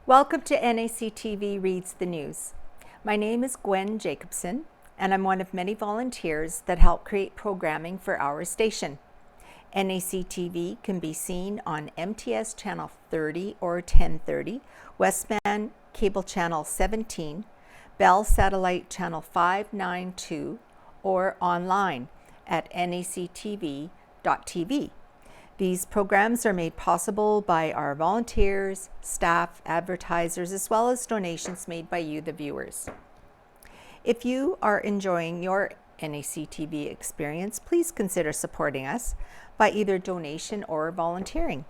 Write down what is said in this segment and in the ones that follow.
Welcome to NACTV Reads the News. My name is Gwen Jacobsen, and I'm one of many volunteers that help create programming for our station. NACTV can be seen on MTS Channel 30 or 1030, Westman Cable Channel 17, Bell Satellite Channel 592, or online at nactv.tv. These programs are made possible by our volunteers, staff, advertisers, as well as donations made by you, the viewers. If you are enjoying your NACTV experience, please consider supporting us by either donation or volunteering.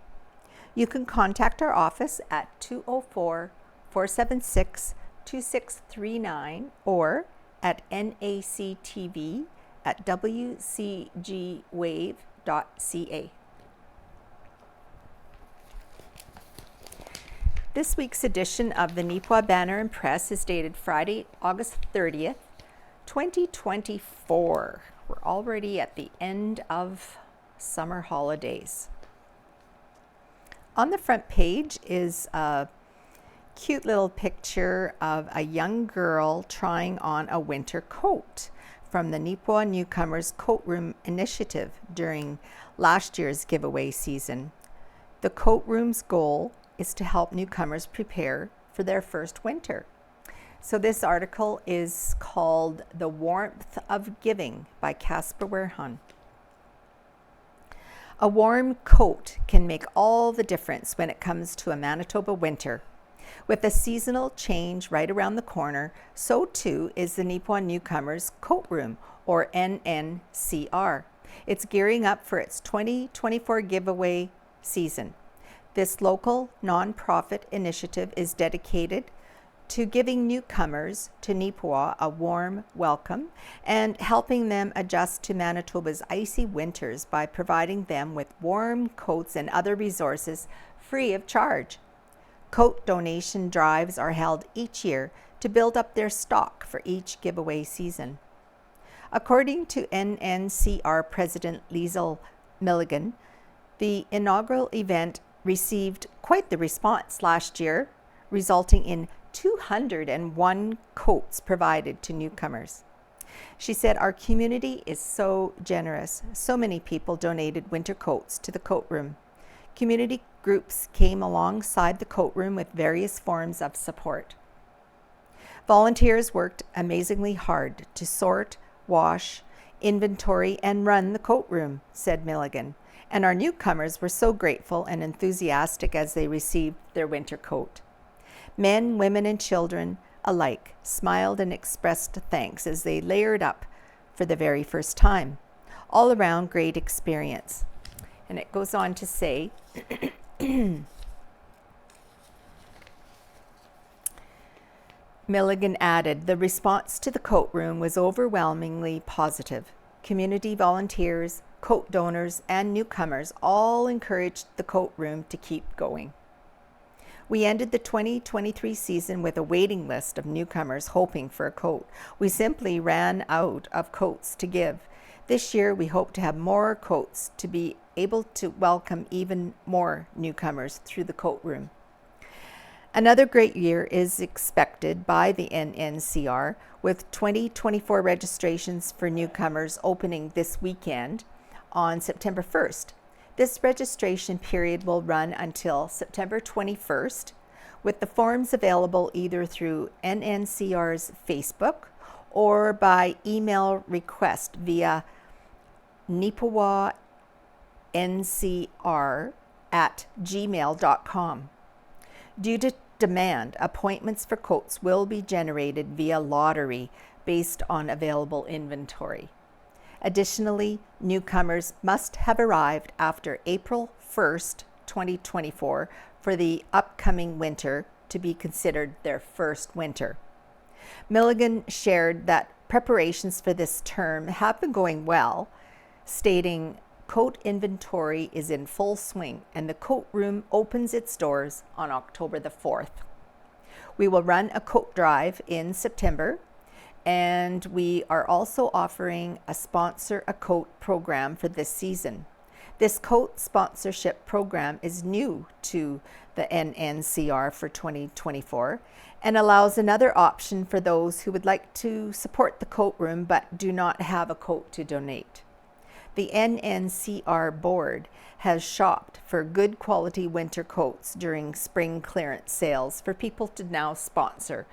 You can contact our office at 204-476-2639 or at nactv@wcgwave.ca. This week's edition of the Neepawa Banner and Press is dated Friday, August 30th, 2024. We're already at the end of summer holidays. On the front page is a cute little picture of a young girl trying on a winter coat from the Neepawa Newcomers Coat Room initiative during last year's giveaway season. The Coat Room's goal is to help newcomers prepare for their first winter. So this article is called The Warmth of Giving by Kasprick. A warm coat can make all the difference when it comes to a Manitoba winter. With a seasonal change right around the corner, so too is the Neepawa Newcomers Coat Room, or NNCR. It's gearing up for its 2024 giveaway season. This local nonprofit initiative is dedicated to giving newcomers to Neepawa a warm welcome and helping them adjust to Manitoba's icy winters by providing them with warm coats and other resources free of charge. Coat donation drives are held each year to build up their stock for each giveaway season. According to NNCR President Liesl Milligan, the inaugural event received quite the response last year, resulting in 201 coats provided to newcomers. She said, "Our community is so generous. So many people donated winter coats to the coat room. Community groups came alongside the coat room with various forms of support. Volunteers worked amazingly hard to sort, wash, inventory, and run the coat room," said Milligan. And our newcomers were so grateful and enthusiastic as they received their winter coat. Men, women, and children alike smiled and expressed thanks as they layered up for the very first time. All around great experience. And it goes on to say, Milligan added, "The response to the coat room was overwhelmingly positive. Community volunteers, coat donors, and newcomers all encouraged the coat room to keep going. We ended the 2023 season with a waiting list of newcomers hoping for a coat. We simply ran out of coats to give. This year we hope to have more coats to be able to welcome even more newcomers through the coat room." Another great year is expected by the NNCR, with 2024 registrations for newcomers opening this weekend on September 1st. This registration period will run until September 21st, with the forms available either through NNCR's Facebook or by email request via neepawancr@gmail.com. Due to demand, appointments for coats will be generated via lottery based on available inventory. Additionally, newcomers must have arrived after April 1st, 2024 for the upcoming winter to be considered their first winter. Milligan shared that preparations for this term have been going well, stating, "Coat inventory is in full swing and the coat room opens its doors on October the 4th. We will run a coat drive in September, and we are also offering a sponsor a coat program for this season. This coat sponsorship program is new to the NNCR for 2024 and allows another option for those who would like to support the coat room but do not have a coat to donate. The NNCR board has shopped for good quality winter coats during spring clearance sales for people to now sponsor,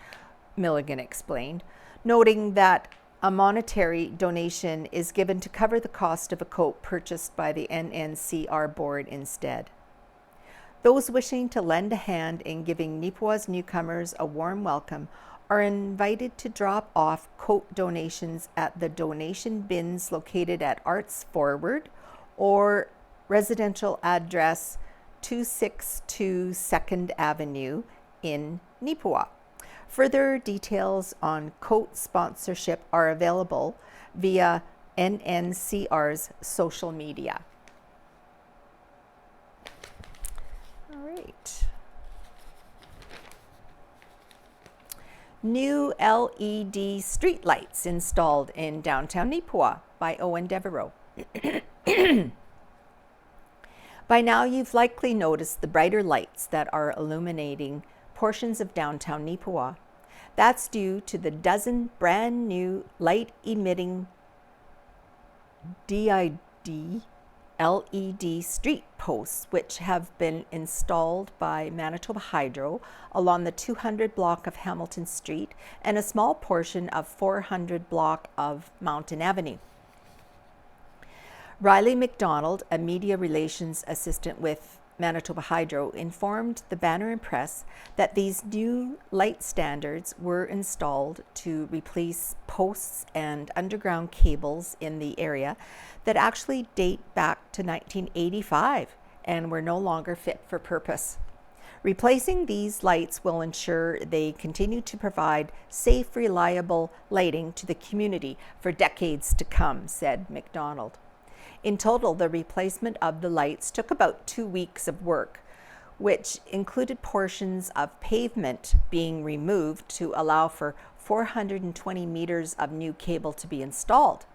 Milligan explained, noting that a monetary donation is given to cover the cost of a coat purchased by the NNCR board instead. Those wishing to lend a hand in giving Neepawa's newcomers a warm welcome are invited to drop off coat donations at the donation bins located at ArtsForward or residential address 262 2nd Avenue in Neepawa. Further details on coat sponsorship are available via NNCR's social media. All right. New LED streetlights installed in downtown Neepawa by Owen Devereaux. By now, you've likely noticed the brighter lights that are illuminating portions of downtown Neepawa. That's due to the dozen brand new light-emitting DID LED street posts which have been installed by Manitoba Hydro along the 200 block of Hamilton Street and a small portion of 400 block of Mountain Avenue. Riley McDonald, a media relations assistant with Manitoba Hydro, informed the Banner and Press that these new light standards were installed to replace posts and underground cables in the area that actually date back to 1985 and were no longer fit for purpose. Replacing these lights will ensure they continue to provide safe, reliable lighting to the community for decades to come, said McDonald. In total, the replacement of the lights took about 2 weeks of work, which included portions of pavement being removed to allow for 420 meters of new cable to be installed.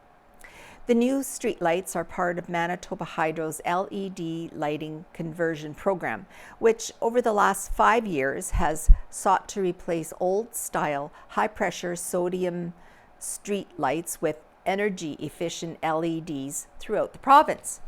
The new streetlights are part of Manitoba Hydro's LED lighting conversion program, which over the last 5 years has sought to replace old-style, high-pressure sodium streetlights with energy-efficient LEDs throughout the province.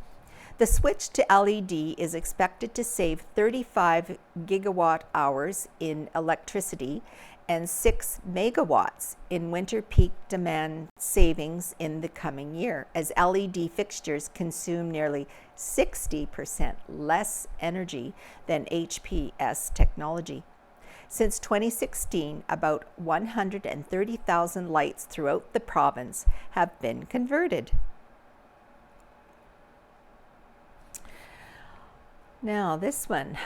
The switch to LED is expected to save 35 gigawatt hours in electricity and 6 megawatts in winter peak demand savings in the coming year, as LED fixtures consume nearly 60% less energy than HPS technology. Since 2016, about 130,000 lights throughout the province have been converted. Now this one,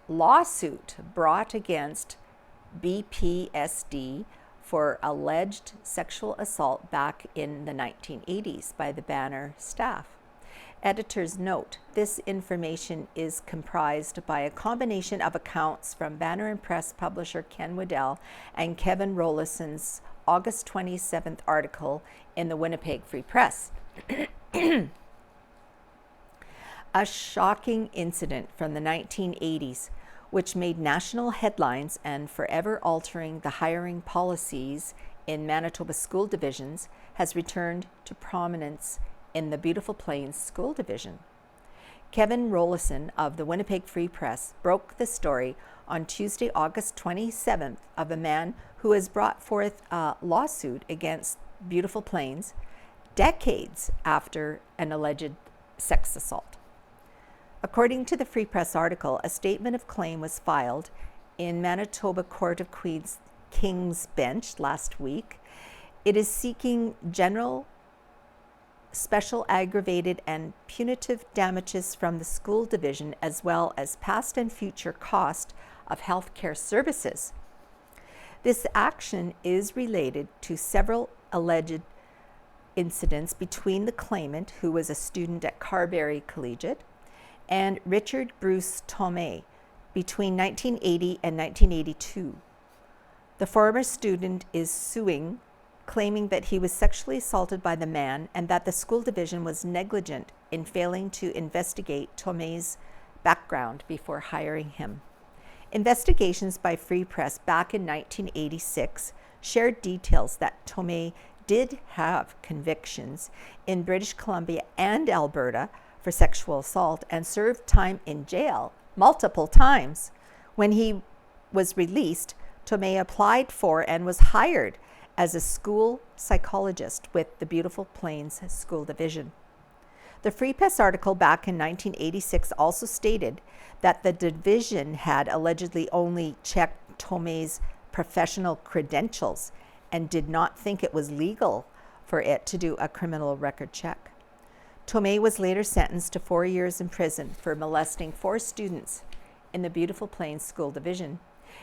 lawsuit brought against BPSD for alleged sexual assault back in the 1980s by the Banner staff. Editor's note, this information is comprised by a combination of accounts from Banner and Press publisher Ken Waddell and Kevin Rollison's August 27th article in the Winnipeg Free Press. A shocking incident from the 1980s, which made national headlines and forever altering the hiring policies in Manitoba school divisions, has returned to prominence in the Beautiful Plains School Division. Kevin Rollison of the Winnipeg Free Press broke the story on Tuesday, August 27th, of a man who has brought forth a lawsuit against Beautiful Plains decades after an alleged sex assault. According to the Free Press article, a statement of claim was filed in Manitoba Court of King's Bench last week. It is seeking general, special, aggravated, and punitive damages from the school division, as well as past and future cost of healthcare services. This action is related to several alleged incidents between the claimant, who was a student at Carberry Collegiate, and Richard Bruce Tomei between 1980 and 1982. The former student is suing claiming that he was sexually assaulted by the man and that the school division was negligent in failing to investigate Thomé's background before hiring him. Investigations by Free Press back in 1986 shared details that Thomé did have convictions in British Columbia and Alberta for sexual assault and served time in jail multiple times. When he was released, Thomé applied for and was hired as a school psychologist with the Beautiful Plains School Division. The Free Press article back in 1986 also stated that the division had allegedly only checked Thomé's professional credentials and did not think it was legal for it to do a criminal record check. Thomé was later sentenced to 4 years in prison for molesting 4 students in the Beautiful Plains School Division.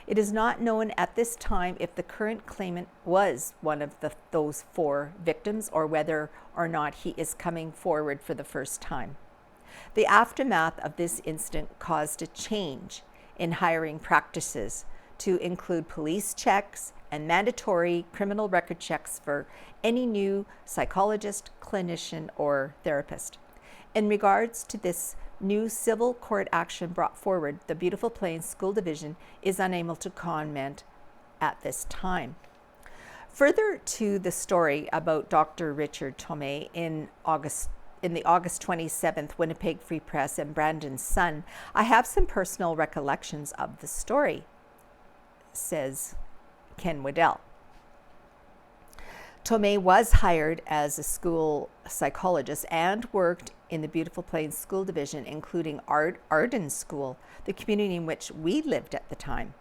It is not known at this time if the current claimant was one of those 4 victims or whether or not he is coming forward for the first time. The aftermath of this incident caused a change in hiring practices to include police checks and mandatory criminal record checks for any new psychologist, clinician, or therapist. In regards to this new civil court action brought forward, the Beautiful Plains School Division is unable to comment at this time. Further to the story about Dr. Richard Thomé in the August 27th Winnipeg Free Press and Brandon's Son, I have some personal recollections of the story, says Ken Waddell. Thomé was hired as a school psychologist and worked in the Beautiful Plains School Division, including Arden School, the community in which we lived at the time.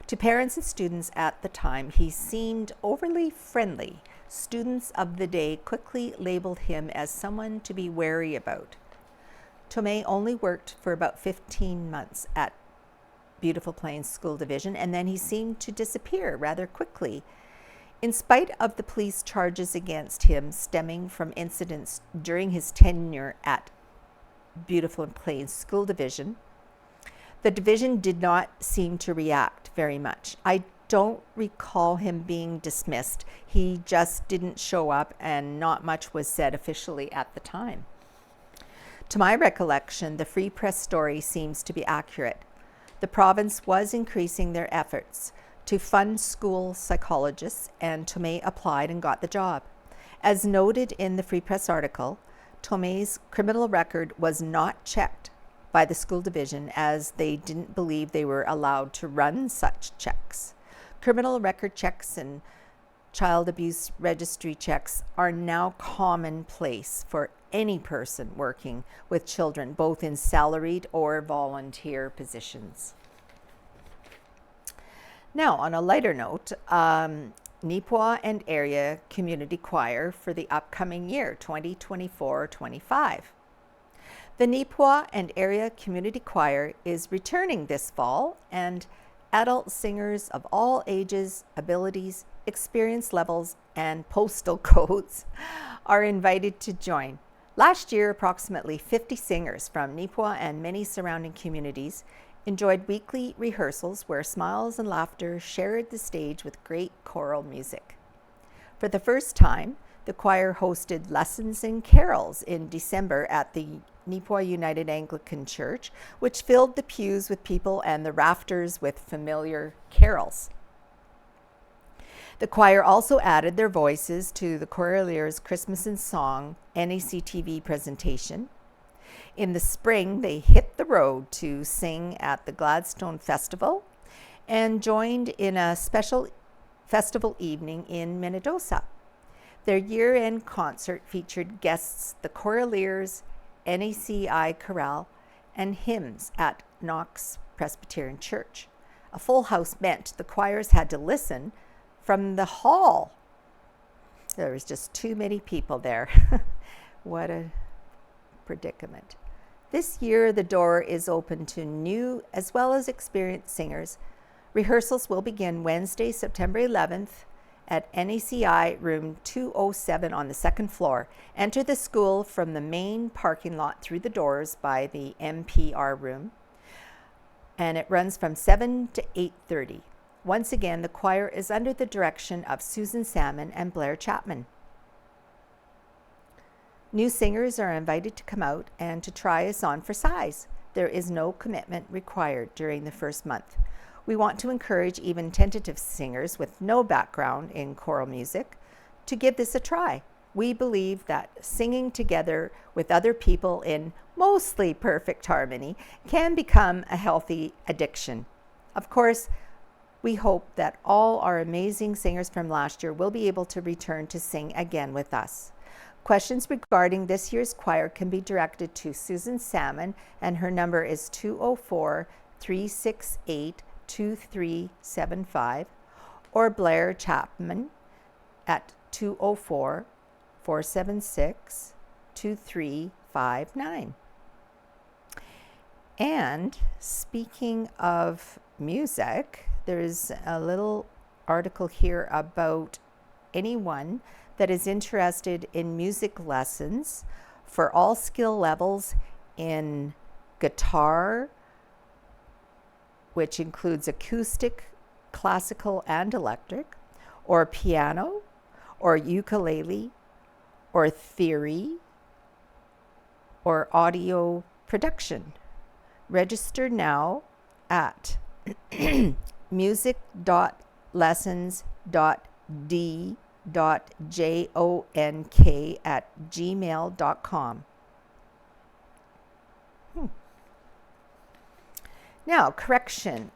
To parents and students at the time, he seemed overly friendly. Students of the day quickly labeled him as someone to be wary about. Thomé only worked for about 15 months at Beautiful Plains School Division, and then he seemed to disappear rather quickly. In spite of the police charges against him stemming from incidents during his tenure at Beautiful Plains School Division, the division did not seem to react very much. I don't recall him being dismissed. He just didn't show up and not much was said officially at the time. To my recollection, the Free Press story seems to be accurate. The province was increasing their efforts to fund school psychologists, and Thomé applied and got the job. As noted in the Free Press article, Thomé's criminal record was not checked by the school division as they didn't believe they were allowed to run such checks. Criminal record checks and child abuse registry checks are now commonplace for any person working with children, both in salaried or volunteer positions. Now, on a lighter note, Neepawa and Area Community Choir for the upcoming year, 2024-25. The Neepawa and Area Community Choir is returning this fall, and adult singers of all ages, abilities, experience levels, and postal codes are invited to join. Last year, approximately 50 singers from Neepawa and many surrounding communities enjoyed weekly rehearsals where smiles and laughter shared the stage with great choral music. For the first time, the choir hosted lessons and carols in December at the Neepawa United Anglican Church, which filled the pews with people and the rafters with familiar carols. The choir also added their voices to the Choraleers' Christmas in Song NACTV presentation. In the spring, they hit the road to sing at the Gladstone Festival and joined in a special festival evening in Minnedosa. Their year-end concert featured guests, the Choraleers, NACI Chorale, and hymns at Knox Presbyterian Church. A full house meant the choirs had to listen from the hall. There was just too many people there. What a predicament. This year, the door is open to new as well as experienced singers. Rehearsals will begin Wednesday, September 11th at NACI room 207 on the second floor. Enter the school from the main parking lot through the doors by the MPR room, and it runs from 7 to 8:30. Once again, the choir is under the direction of Susan Salmon and Blair Chapman. New singers are invited to come out and to try us on for size. There is no commitment required during the first month. We want to encourage even tentative singers with no background in choral music to give this a try. We believe that singing together with other people in mostly perfect harmony can become a healthy addiction. Of course, we hope that all our amazing singers from last year will be able to return to sing again with us. Questions regarding this year's choir can be directed to Susan Salmon, and her number is 204-368-2375, or Blair Chapman at 204-476-2359. And speaking of music, there's a little article here about anyone that is interested in music lessons for all skill levels in guitar, which includes acoustic, classical, and electric, or piano, or ukulele, or theory, or audio production. Register now at music.lessons.d.jonk@gmail.com. Now, correction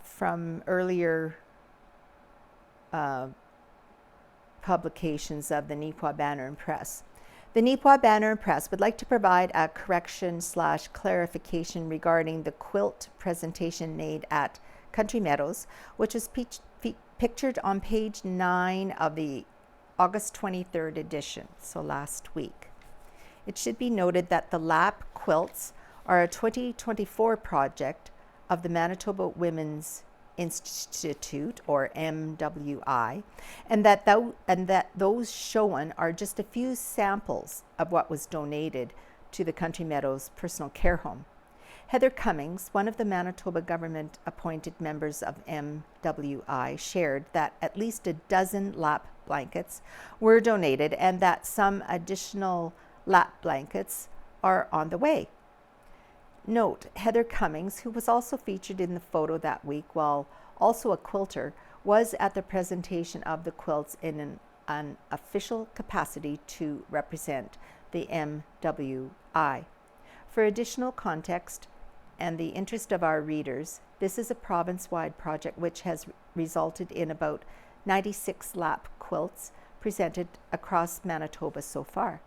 from earlier publications of the Neepawa Banner and Press. The Neepawa Banner and Press would like to provide a correction/clarification regarding the quilt presentation made at Country Meadows, which was pictured on page 9 of the August 23rd edition, so last week. It should be noted that the lap quilts are a 2024 project of the Manitoba Women's Institute, or MWI, and that those shown are just a few samples of what was donated to the Country Meadows Personal Care Home. Heather Cummings, one of the Manitoba government appointed members of MWI, shared that at least a dozen lap blankets were donated and that some additional lap blankets are on the way. Note, Heather Cummings, who was also featured in the photo that week while also a quilter, was at the presentation of the quilts in an official capacity to represent the MWI. For additional context and the interest of our readers, this is a province-wide project which has resulted in about 96 lap quilts presented across Manitoba so far.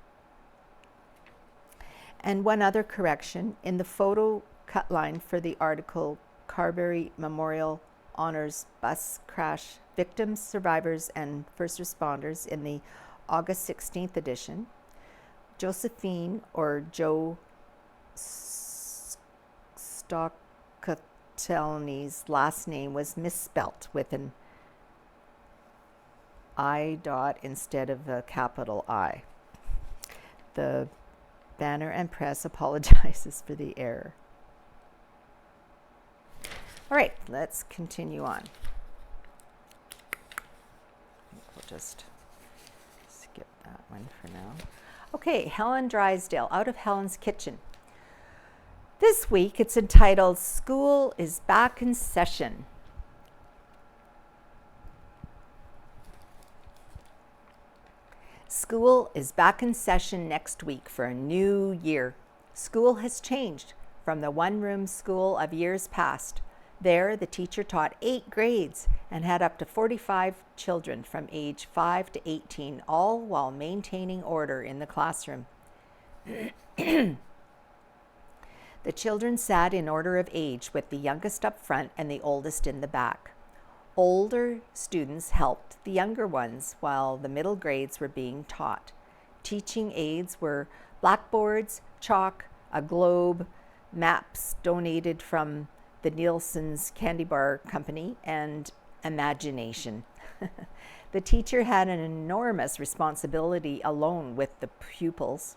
And one other correction, in the photo cut line for the article Carberry Memorial Honors Bus Crash Victims, Survivors, and First Responders in the August 16th edition, Josephine, or Joe Stockatelny's last name was misspelt with an I dot instead of a capital I. The Banner and Press apologizes for the error. All right, let's continue on. We'll just skip that one for now. Okay, Helen Drysdale, Out of Helen's Kitchen. This week it's entitled School is Back in Session. School is back in session next week for a new year. School has changed from the one-room school of years past. There, the teacher taught 8 grades and had up to 45 children from age 5 to 18, all while maintaining order in the classroom. The children sat in order of age, with the youngest up front and the oldest in the back. Older students helped the younger ones while the middle grades were being taught. Teaching aids were blackboards, chalk, a globe, maps donated from the Nielsen's Candy Bar Company, and imagination. The teacher had an enormous responsibility alone with the pupils.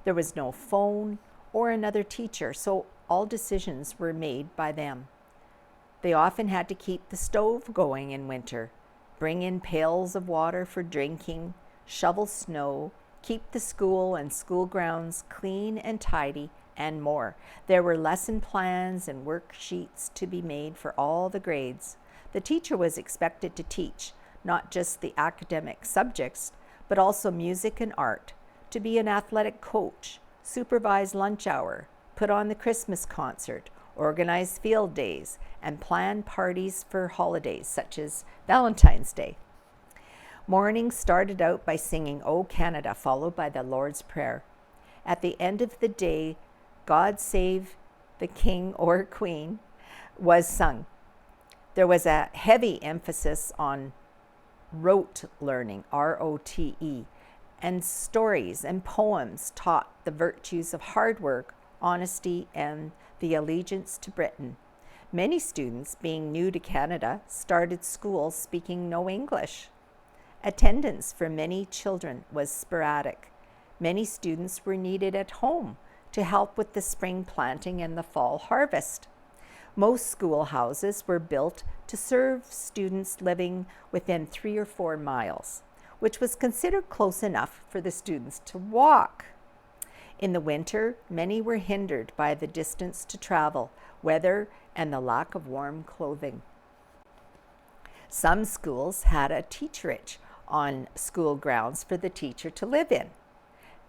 There was no phone or another teacher, so all decisions were made by them. They often had to keep the stove going in winter, bring in pails of water for drinking, shovel snow, keep the school and school grounds clean and tidy, and more. There were lesson plans and worksheets to be made for all the grades. The teacher was expected to teach not just the academic subjects, but also music and art, to be an athletic coach, supervise lunch hour, put on the Christmas concert, organize field days, and plan parties for holidays such as Valentine's Day. Morning started out by singing O Canada, followed by the Lord's Prayer. At the end of the day, God Save the King or Queen was sung. There was a heavy emphasis on rote learning, R-O-T-E, and stories and poems taught the virtues of hard work, honesty, and the allegiance to Britain. Many students, being new to Canada, started school speaking no English. Attendance for many children was sporadic. Many students were needed at home to help with the spring planting and the fall harvest. Most schoolhouses were built to serve students living within 3 or 4 miles, which was considered close enough for the students to walk. In the winter, many were hindered by the distance to travel, weather, and the lack of warm clothing. Some schools had a teacherage on school grounds for the teacher to live in.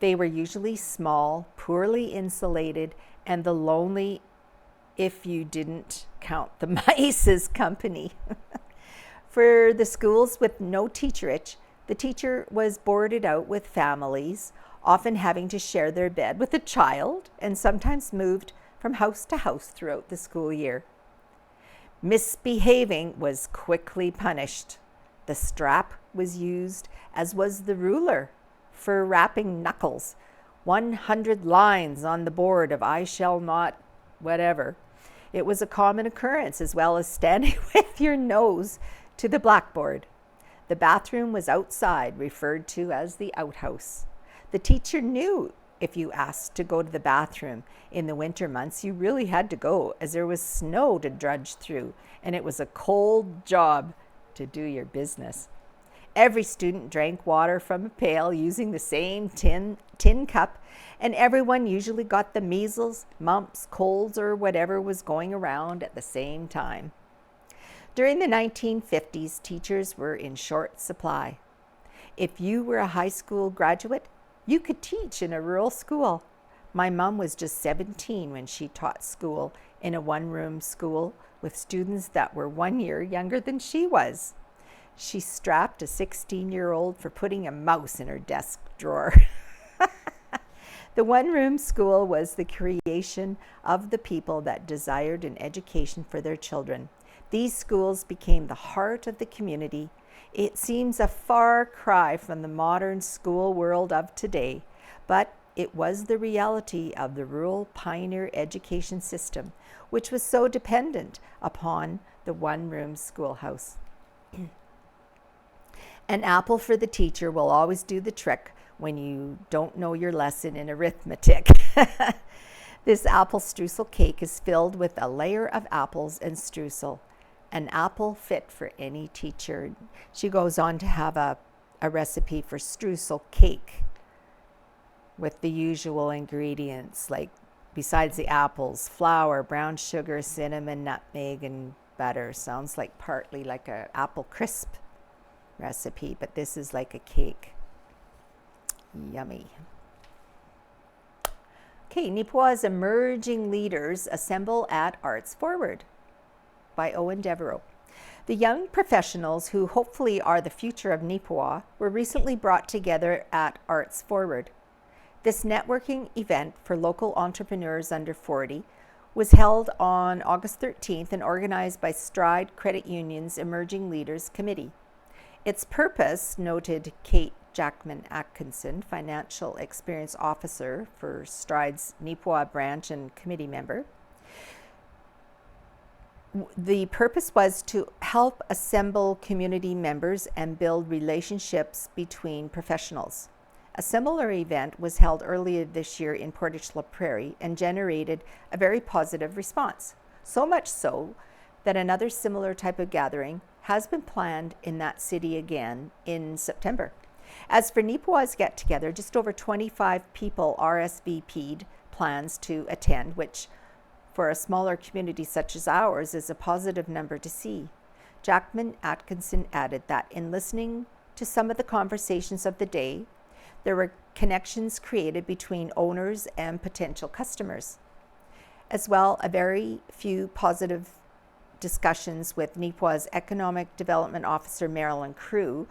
They were usually small, poorly insulated, and the lonely, if you didn't count the mice as company. For the schools with no teacherage, the teacher was boarded out with families, often having to share their bed with a child, and sometimes moved from house to house throughout the school year. Misbehaving was quickly punished. The strap was used, as was the ruler, for rapping knuckles. 100 lines on the board of I shall not whatever. It was a common occurrence, as well as standing with your nose to the blackboard. The bathroom was outside, referred to as the outhouse. The teacher knew if you asked to go to the bathroom in the winter months, you really had to go, as there was snow to drudge through, and it was a cold job to do your business. Every student drank water from a pail using the same tin cup, and everyone usually got the measles, mumps, colds, or whatever was going around at the same time. During the 1950s, teachers were in short supply. If you were a high school graduate, you could teach in a rural school. My mom was just 17 when she taught school in a one-room school with students that were 1 year younger than she was. She strapped a 16-year-old for putting a mouse in her desk drawer. The one-room school was the creation of the people that desired an education for their children. These schools became the heart of the community. It seems a far cry from the modern school world of today, but it was the reality of the rural pioneer education system, which was so dependent upon the one-room schoolhouse. An apple for the teacher will always do the trick when you don't know your lesson in arithmetic. This apple streusel cake is filled with a layer of apples and streusel. An apple fit for any teacher. She goes on to have a recipe for streusel cake with the usual ingredients, like besides the apples, flour, brown sugar, cinnamon, nutmeg, and butter. Sounds like partly like an apple crisp recipe, but this is like a cake. Yummy. Okay, Neepawa's emerging leaders assemble at ArtsForward by Owen Devereaux. The young professionals who hopefully are the future of Neepawa were recently brought together at ArtsForward. This networking event for local entrepreneurs under 40 was held on August 13th and organized by Stride Credit Union's Emerging Leaders Committee. Its purpose, noted Kate Jackman-Atkinson, Financial Experience Officer for Stride's Neepawa branch and committee member. The purpose was to help assemble community members and build relationships between professionals. A similar event was held earlier this year in Portage La Prairie and generated a very positive response. So much so that another similar type of gathering has been planned in that city again in September. As for Neepawa's get-together, just over 25 people RSVP'd plans to attend, which for a smaller community such as ours is a positive number to see. Jackman Atkinson added that in listening to some of the conversations of the day, there were connections created between owners and potential customers. As well, a very few positive discussions with Neepawa's Economic Development Officer, Marilyn Crew,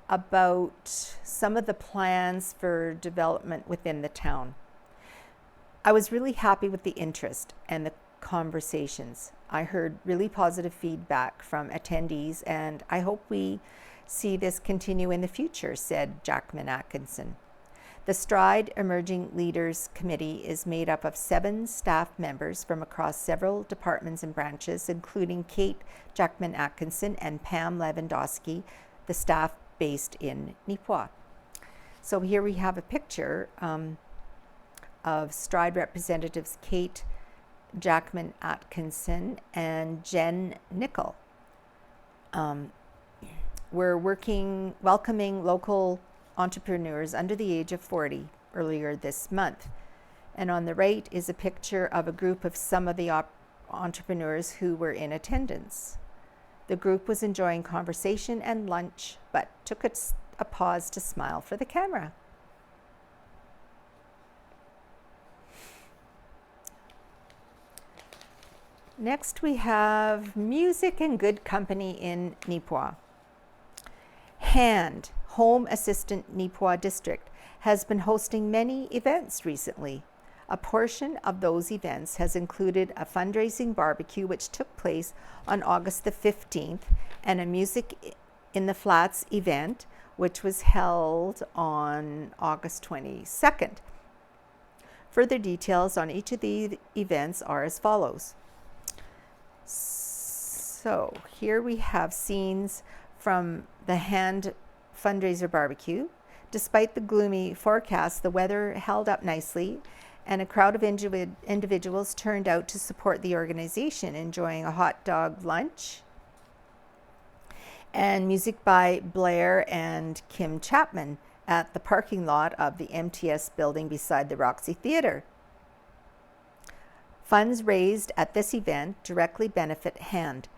about some of the plans for development within the town. I was really happy with the interest and the conversations. I heard really positive feedback from attendees, and I hope we see this continue in the future, said Jackman Atkinson. The Stride Emerging Leaders Committee is made up of 7 staff members from across several departments and branches, including Kate Jackman Atkinson and Pam Lewandowski, the staff based in Neepawa. So here we have a picture of Stride representatives Kate Jackman Atkinson and Jen Nickel. We're welcoming local entrepreneurs under the age of 40 earlier this month. And on the right is a picture of a group of some of the entrepreneurs who were in attendance. The group was enjoying conversation and lunch, but took a pause to smile for the camera. Next, we have music and good company in Neepawa. HAND, Home Assistant Neepawa District, has been hosting many events recently. A portion of those events has included a fundraising barbecue which took place on August the 15th and a Music in the Flats event which was held on August 22nd. Further details on each of the events are as follows. So here we have scenes from the HAND fundraiser barbecue. Despite the gloomy forecast, the weather held up nicely and a crowd of individuals turned out to support the organization, enjoying a hot dog lunch and music by Blair and Kim Chapman at the parking lot of the MTS building beside the Roxy Theatre. Funds raised at this event directly benefit HAND.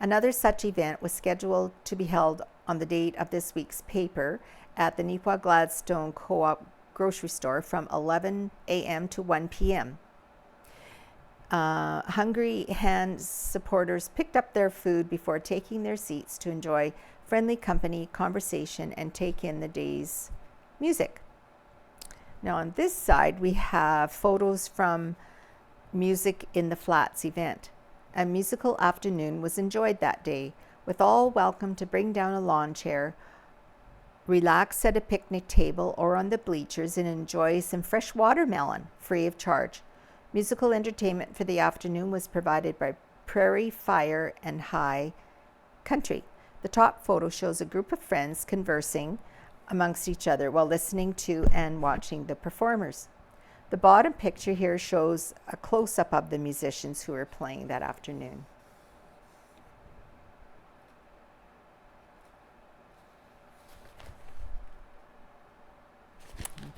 Another such event was scheduled to be held on the date of this week's paper at the Neepawa Gladstone Co-op grocery store from 11 a.m. to 1 p.m. Hungry HAND supporters picked up their food before taking their seats to enjoy friendly company, conversation, and take in the day's music. Now on this side, we have photos from Music in the Flats event. A musical afternoon was enjoyed that day, with all welcome to bring down a lawn chair, relax at a picnic table or on the bleachers and enjoy some fresh watermelon free of charge. Musical entertainment for the afternoon was provided by Prairie Fire and High Country. The top photo shows a group of friends conversing amongst each other while listening to and watching the performers. The bottom picture here shows a close-up of the musicians who were playing that afternoon.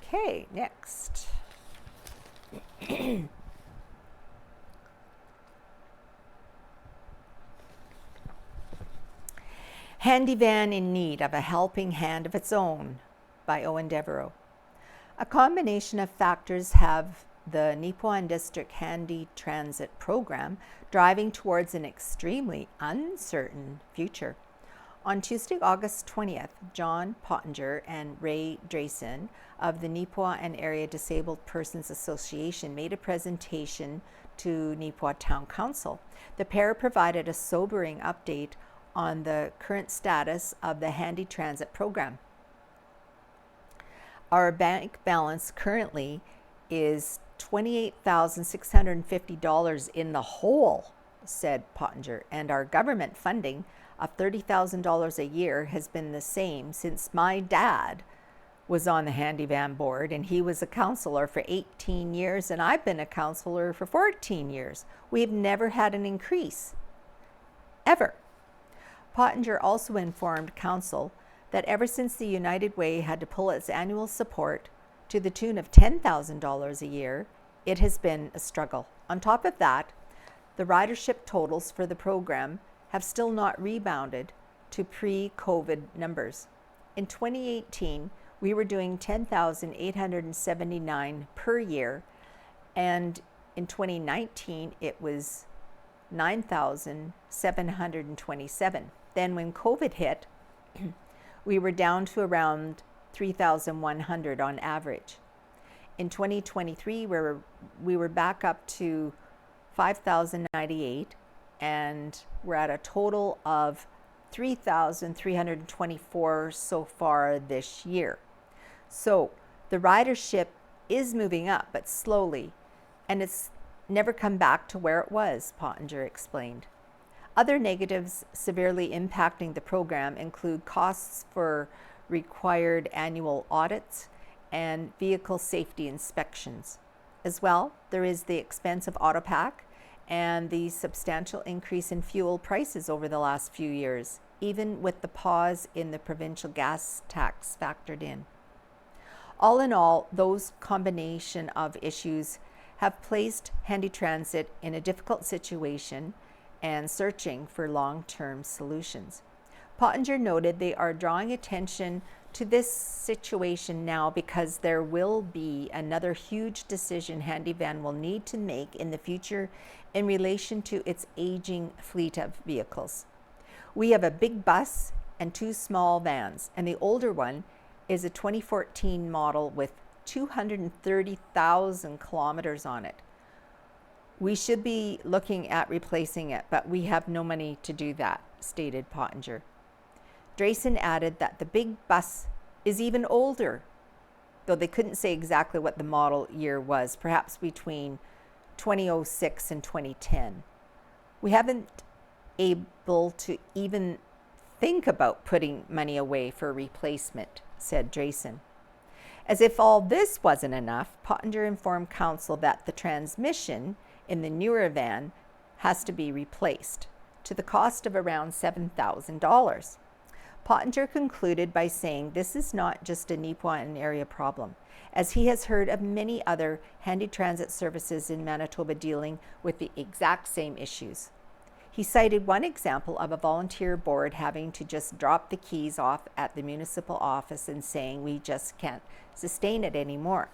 Okay, next. Handi-Van in need of a helping hand of its own by Owen Devereaux. A combination of factors have the Neepawa District Handy Transit Program driving towards an extremely uncertain future. On Tuesday, August 20th, John Pottinger and Ray Drayson of the Neepawa and Area Disabled Persons Association made a presentation to Neepawa Town Council. The pair provided a sobering update on the current status of the Handy Transit Program. Our bank balance currently is $28,650 in the hole, said Pottinger, and our government funding of $30,000 a year has been the same since my dad was on the Handi-Van board, and he was a councillor for 18 years, and I've been a councillor for 14 years. We've never had an increase. ever. Pottinger also informed Council that ever since the United Way had to pull its annual support to the tune of $10,000 a year, it has been a struggle. On top of that, the ridership totals for the program have still not rebounded to pre-COVID numbers. In 2018, we were doing 10,879 per year, and in 2019, it was 9,727. Then when COVID hit, we were down to around 3,100 on average. In 2023, we were back up to 5,098, and we're at a total of 3,324 so far this year. So the ridership is moving up, but slowly, and it's never come back to where it was, Pottinger explained. Other negatives severely impacting the program include costs for required annual audits and vehicle safety inspections. As well, there is the expense of autopack and the substantial increase in fuel prices over the last few years, even with the pause in the provincial gas tax factored in. All in all, those combination of issues have placed Handy Transit in a difficult situation and searching for long-term solutions. Pottinger noted they are drawing attention to this situation now because there will be another huge decision Handi-Van will need to make in the future in relation to its aging fleet of vehicles. We have a big bus and 2 small vans, and the older one is a 2014 model with 230,000 kilometers on it. We should be looking at replacing it, but we have no money to do that, stated Pottinger. Drayson added that the big bus is even older, though they couldn't say exactly what the model year was, perhaps between 2006 and 2010. We haven't able to even think about putting money away for replacement, said Drayson. As if all this wasn't enough, Pottinger informed Council that the transmission in the newer van has to be replaced to the cost of around $7,000. Pottinger concluded by saying this is not just a Neepawa area problem, as he has heard of many other handy transit services in Manitoba dealing with the exact same issues. He cited one example of a volunteer board having to just drop the keys off at the municipal office and saying we just can't sustain it anymore.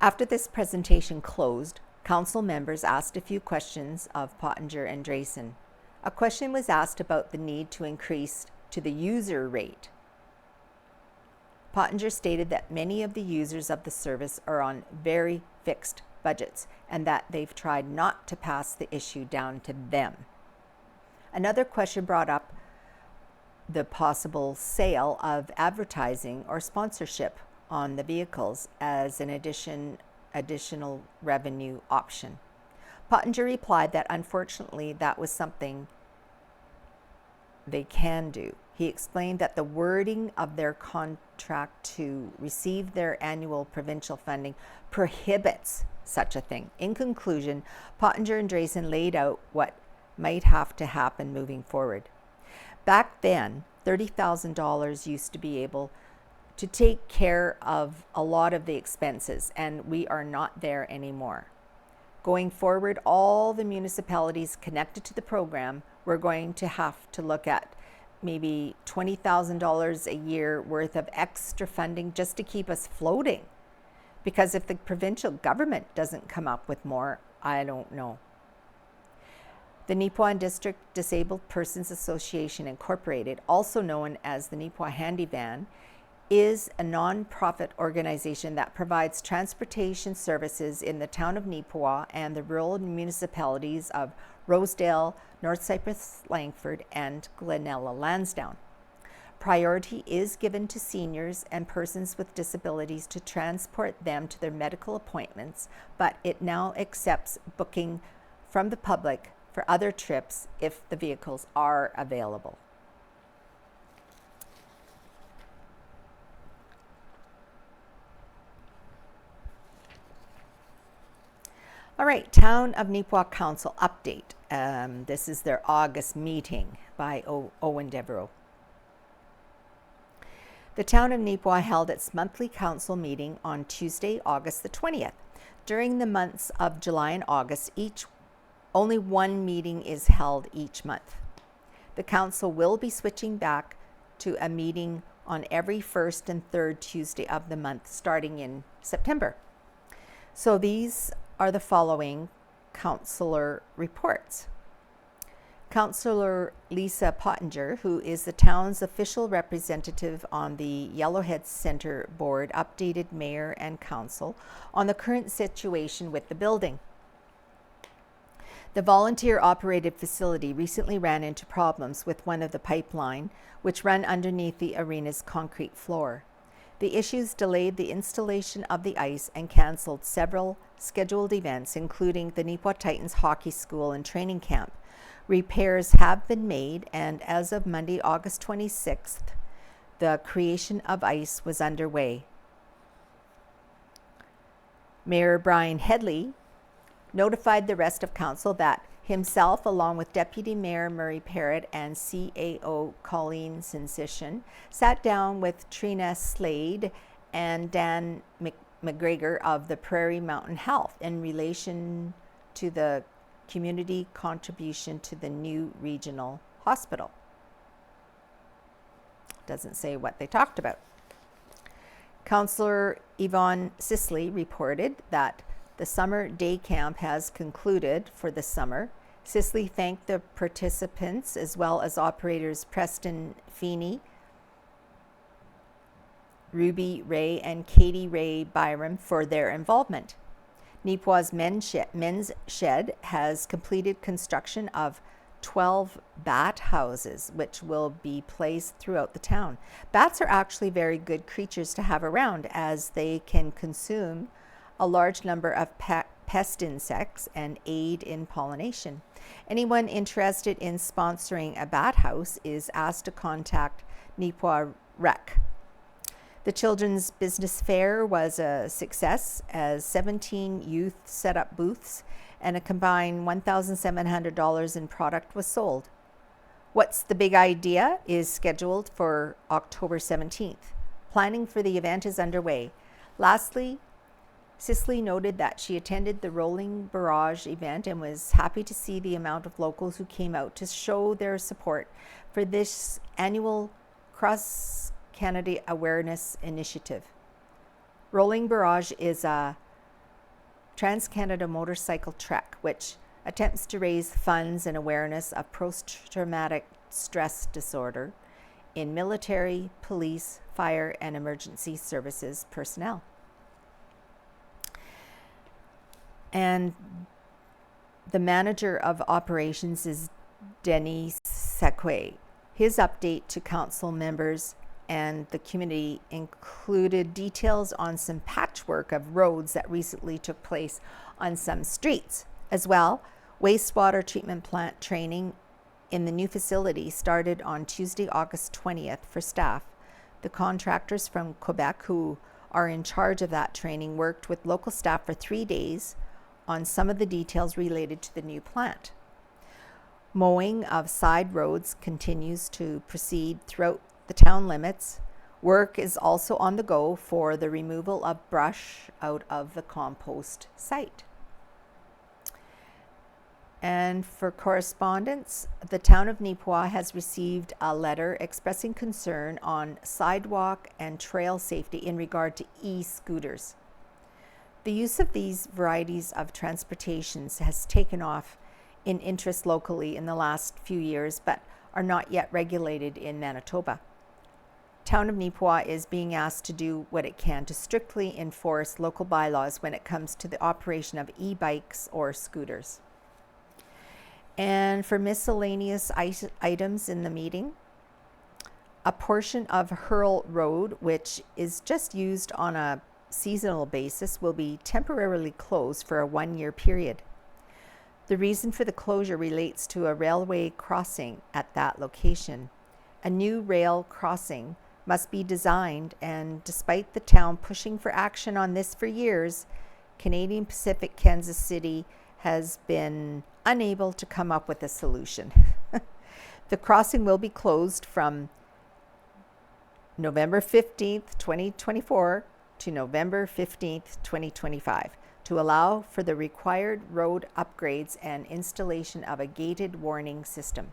After this presentation closed, Council members asked a few questions of Pottinger and Drayson. A question was asked about the need to increase to the user rate. Pottinger stated that many of the users of the service are on very fixed budgets and that they've tried not to pass the issue down to them. Another question brought up the possible sale of advertising or sponsorship on the vehicles as an additional revenue option. Pottinger replied that unfortunately that was something they can do. He explained that the wording of their contract to receive their annual provincial funding prohibits such a thing. In conclusion, Pottinger and Drayson laid out what might have to happen moving forward. Back then, $30,000 used to be able to take care of a lot of the expenses, and we are not there anymore. Going forward, all the municipalities connected to the program, we're going to have to look at maybe $20,000 a year worth of extra funding just to keep us floating. Because if the provincial government doesn't come up with more, I don't know. The Neepawa District Disabled Persons Association Incorporated, also known as the Neepawa Handi-Van, is a non-profit organization that provides transportation services in the town of Neepawa and the rural municipalities of Rosedale, North Cypress, Langford, and Glenella Lansdowne. Priority is given to seniors and persons with disabilities to transport them to their medical appointments, but it now accepts booking from the public for other trips if the vehicles are available. All right, Town of Neepawa Council update. This is their August meeting by Owen Devereaux. The Town of Neepawa held its monthly council meeting on Tuesday, August the 20th. During the months of July and August, only one meeting is held each month. The council will be switching back to a meeting on every first and third Tuesday of the month starting in September. So these are the following councillor reports. Councillor Lisa Pottinger, who is the town's official representative on the Yellowhead Centre Board, updated Mayor and Council on the current situation with the building. The volunteer-operated facility recently ran into problems with one of the pipeline, which run underneath the arena's concrete floor. The issues delayed the installation of the ice and cancelled several scheduled events, including the Neepawa Titans Hockey School and Training Camp. Repairs have been made, and as of Monday, August 26th, the creation of ice was underway. Mayor Brian Headley notified the rest of council that himself, along with Deputy Mayor Murray Parrott and CAO Colleen Sensation, sat down with Trina Slade and Dan McGregor of the Prairie Mountain Health in relation to the community contribution to the new regional hospital. Doesn't say what they talked about. Councillor Yvonne Sisley reported that the summer day camp has concluded for the summer. Sisley thanked the participants as well as operators Preston Feeney, Ruby Ray, and Katie Ray Byram for their involvement. Neepawa's men's shed has completed construction of 12 bat houses, which will be placed throughout the town. Bats are actually very good creatures to have around, as they can consume a large number of pest insects and aid in pollination. Anyone interested in sponsoring a bat house is asked to contact Neepawa Rec. The Children's Business Fair was a success, as 17 youth set up booths and a combined $1,700 in product was sold. What's the Big Idea is scheduled for October 17th. Planning for the event is underway. Lastly, Sisley noted that she attended the Rolling Barrage event and was happy to see the amount of locals who came out to show their support for this annual cross-Canada awareness initiative. Rolling Barrage is a Trans-Canada motorcycle trek which attempts to raise funds and awareness of post-traumatic stress disorder in military, police, fire, and emergency services personnel. And the manager of operations is Denis Sakwe. His update to council members and the community included details on some patchwork of roads that recently took place on some streets. As well, wastewater treatment plant training in the new facility started on Tuesday, August 20th for staff. The contractors from Quebec who are in charge of that training worked with local staff for 3 days on some of the details related to the new plant. Mowing of side roads continues to proceed throughout the town limits. Work is also on the go for the removal of brush out of the compost site. And for correspondence, the town of Neepawa has received a letter expressing concern on sidewalk and trail safety in regard to e-scooters. The use of these varieties of transportations has taken off in interest locally in the last few years, but are not yet regulated in Manitoba. Town of Neepawa is being asked to do what it can to strictly enforce local bylaws when it comes to the operation of e-bikes or scooters. And for miscellaneous items in the meeting, a portion of Hurl Road, which is just used on a seasonal basis, will be temporarily closed for a 1-year period. The reason for the closure relates to a railway crossing at that location. A new rail crossing must be designed, and despite the town pushing for action on this for years, Canadian Pacific Kansas City has been unable to come up with a solution. The crossing will be closed from November 15th, 2024 to November 15th, 2025 to allow for the required road upgrades and installation of a gated warning system.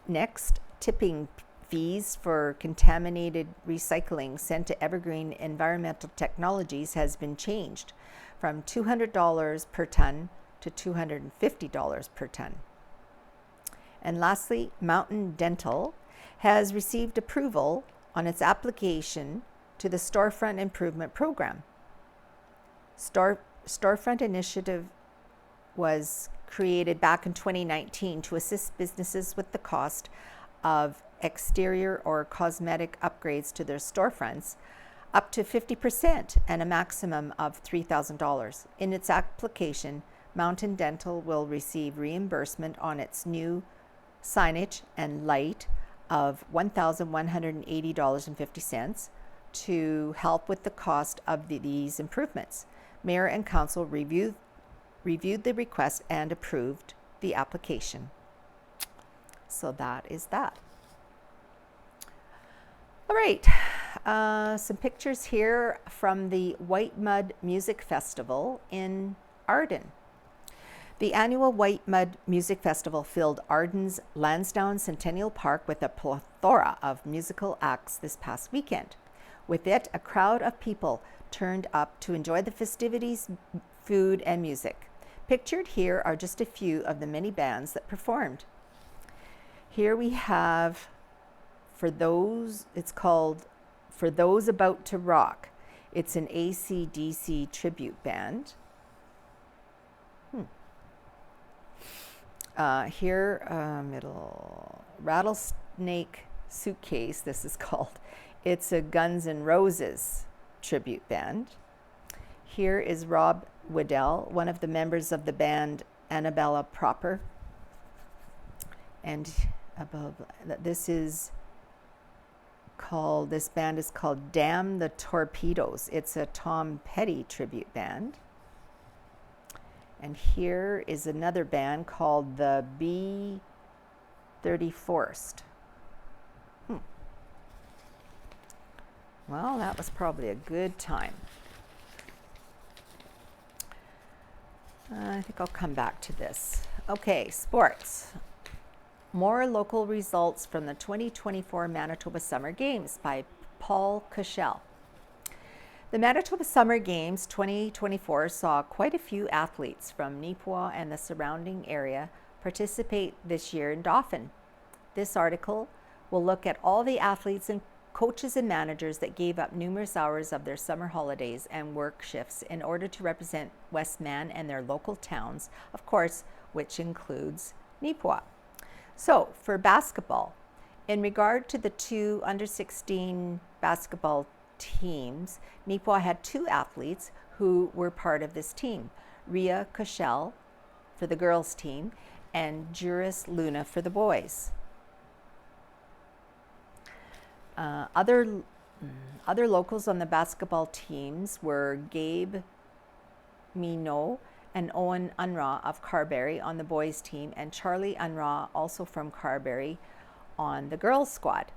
Next, tipping fees for contaminated recycling sent to Evergreen Environmental Technologies has been changed from $200 per ton to $250 per ton. And lastly, Mountain Dental has received approval on its application to the Storefront Improvement Program. Storefront Initiative was created back in 2019 to assist businesses with the cost of exterior or cosmetic upgrades to their storefronts up to 50% and a maximum of $3,000. In its application, Mountain Dental will receive reimbursement on its new signage and light of $1,180.50 to help with the cost of these improvements. Mayor and Council reviewed the request and approved the application. So that is that. All right, some pictures here from the White Mud Music Festival in Arden. The annual White Mud Music Festival filled Arden's Lansdowne Centennial Park with a plethora of musical acts this past weekend. With it, a crowd of people turned up to enjoy the festivities, food, and music. Pictured here are just a few of the many bands that performed. Here we have, it's called For Those About to Rock. It's an AC/DC tribute band. Middle Rattlesnake Suitcase, this is called. It's a Guns N' Roses tribute band. Here is Rob Waddell, one of the members of the band Annabella Proper. And above, this band is called Damn the Torpedoes. It's a Tom Petty tribute band. And here is another band called the B-34st. Well, that was probably a good time. I think I'll come back to this. Okay, sports. More local results from the 2024 Manitoba Summer Games by Paul Cashel. The Manitoba Summer Games 2024 saw quite a few athletes from Neepawa and the surrounding area participate this year in Dauphin. This article will look at all the athletes and coaches and managers that gave up numerous hours of their summer holidays and work shifts in order to represent Westman and their local towns, of course, which includes Neepawa. So, for basketball, in regard to the two under-16 basketball teams, Neepawa had two athletes who were part of this team, Ria Cashel for the girls team and Juris Luna for the boys. Other locals on the basketball teams were Gabe Minot and Owen Unraw of Carberry on the boys team, and Charlie Unraw, also from Carberry, on the girls squad.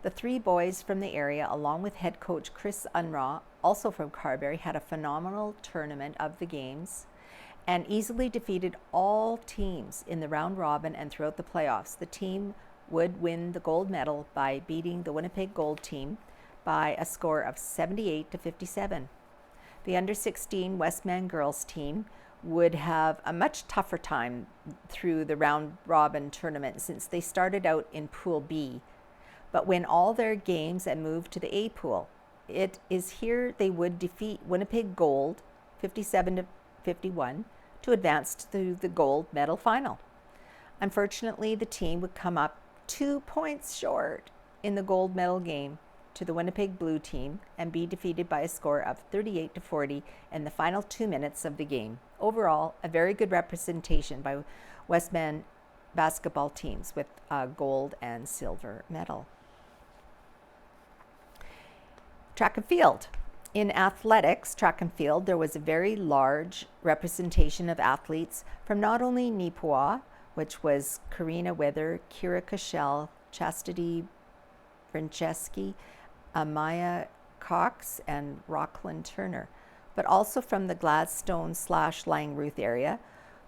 The three boys from the area, along with head coach Chris Unraw, also from Carberry, had a phenomenal tournament of the games and easily defeated all teams in the round robin and throughout the playoffs. The team would win the gold medal by beating the Winnipeg Gold team by a score of 78-57. The under-16 Westman girls team would have a much tougher time through the round robin tournament since they started out in Pool B, but win all their games and move to the A pool. It is here they would defeat Winnipeg Gold 57-51 to advance to the gold medal final. Unfortunately, the team would come up 2 points short in the gold medal game to the Winnipeg Blue team and be defeated by a score of 38-40 in the final 2 minutes of the game. Overall, a very good representation by Westman basketball teams with a gold and silver medal. Track and field. In athletics, track and field, there was a very large representation of athletes from not only Neepawa, which was Karina Wither, Kira Cashel, Chastity Franceschi, Amaya Cox, and Rockland Turner, but also from the Gladstone/Langruth area,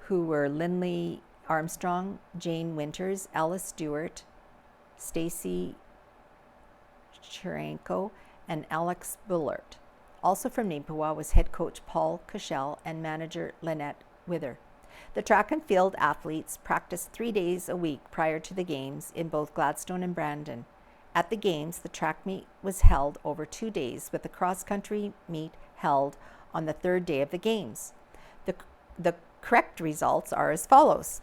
who were Lindley Armstrong, Jane Winters, Ella Stewart, Stacy Cherenko, and Alex Bullard. Also from Neepawa was head coach Paul Cashel and manager Lynette Wither. The track and field athletes practiced 3 days a week prior to the games in both Gladstone and Brandon. At the games, the track meet was held over 2 days, with the cross-country meet held on the 3rd day of the games. The correct results are as follows.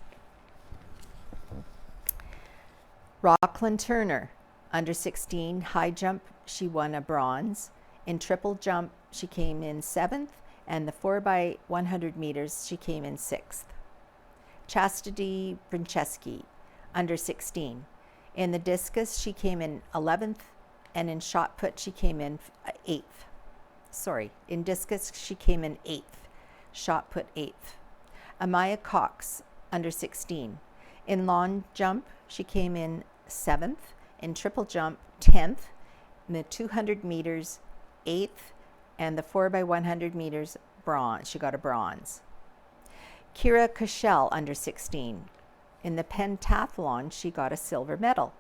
Rockland Turner, under 16, high jump, she won a bronze. In triple jump, she came in 7th, and the 4x100 meters, she came in 6th. Chastity Franceschi, under 16. In the discus, she came in 11th, and in shot put, she came in 8th. In discus, she came in 8th. Shot put, 8th. Amaya Cox, under 16. In long jump, she came in 7th. In triple jump, 10th. In the 200 meters, 8th. And the 4x100 meters, bronze. She got a bronze. Kira Cashel, under 16. In the pentathlon, she got a silver medal.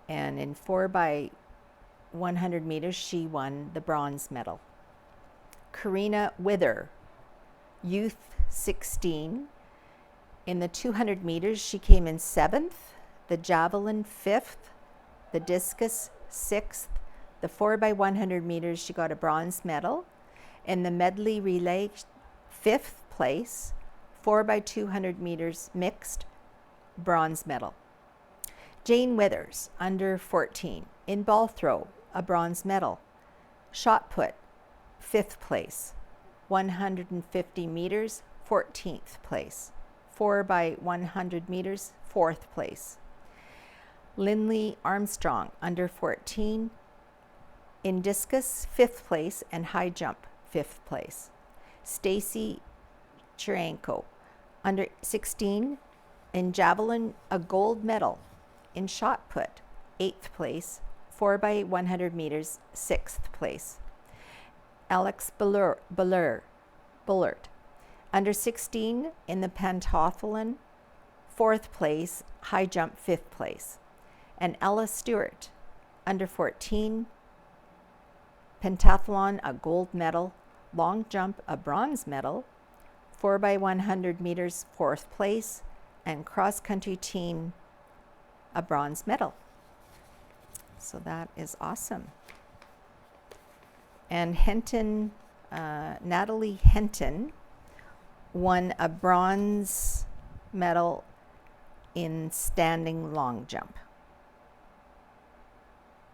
And in 4x100 meters, she won the bronze medal. Karina Wither, youth 16. In the 200 meters, she came in 7th, the javelin 5th, the discus 6th, the 4x100 meters, she got a bronze medal. In the medley relay, 5th place, 4x200 meters mixed, bronze medal. Jane Withers, under 14. In ball throw, a bronze medal. Shot put, 5th place. 150 meters, 14th place. 4x100 meters, 4th place. Lindley Armstrong, under 14. In discus, 5th place, and high jump, 5th place. Stacy Cherenko, under 16. In javelin, a gold medal. In shot put, 8th place. 4x100 meters, 6th place. Alex Bullard, under 16. In the pentathlon, 4th place. High jump, 5th place. And Ella Stewart, under 14. Pentathlon, a gold medal. Long jump, a bronze medal. 4x100 meters, 4th place. And cross-country team, a bronze medal. So that is awesome. And Henton, Natalie Henton, won a bronze medal in standing long jump.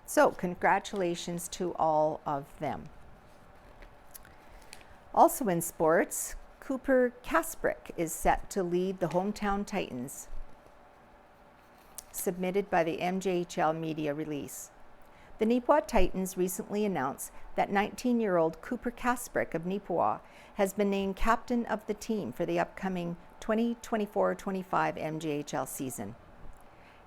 So congratulations to all of them. Also in sports, Cooper Kasprick is set to lead the hometown Titans, submitted by the MJHL media release. The Neepawa Titans recently announced that 19-year-old Cooper Kasprick of Neepawa has been named captain of the team for the upcoming 2024-25 MJHL season.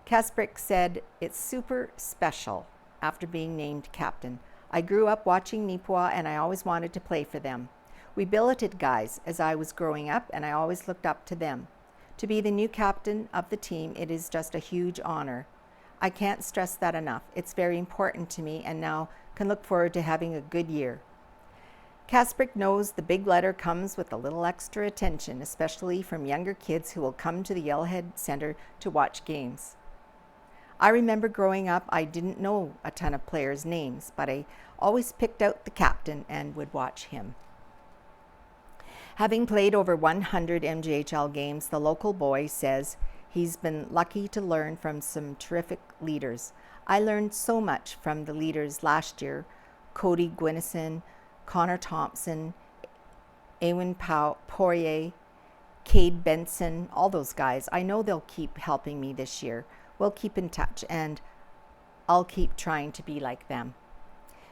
Kasprick said, "It's super special after being named captain. I grew up watching Neepawa and I always wanted to play for them. We billeted guys as I was growing up and I always looked up to them. To be the new captain of the team, it is just a huge honor. I can't stress that enough. It's very important to me and now can look forward to having a good year." Kasprick knows the big letter comes with a little extra attention, especially from younger kids who will come to the Yellowhead Center to watch games. I remember growing up, I didn't know a ton of players' names, but I always picked out the captain and would watch him. Having played over 100 MJHL games, the local boy says he's been lucky to learn from some terrific leaders. I learned so much from the leaders last year: Cody Gwynison, Connor Thompson, Ewan Poirier, Cade Benson, all those guys. I know they'll keep helping me this year. We'll keep in touch and I'll keep trying to be like them.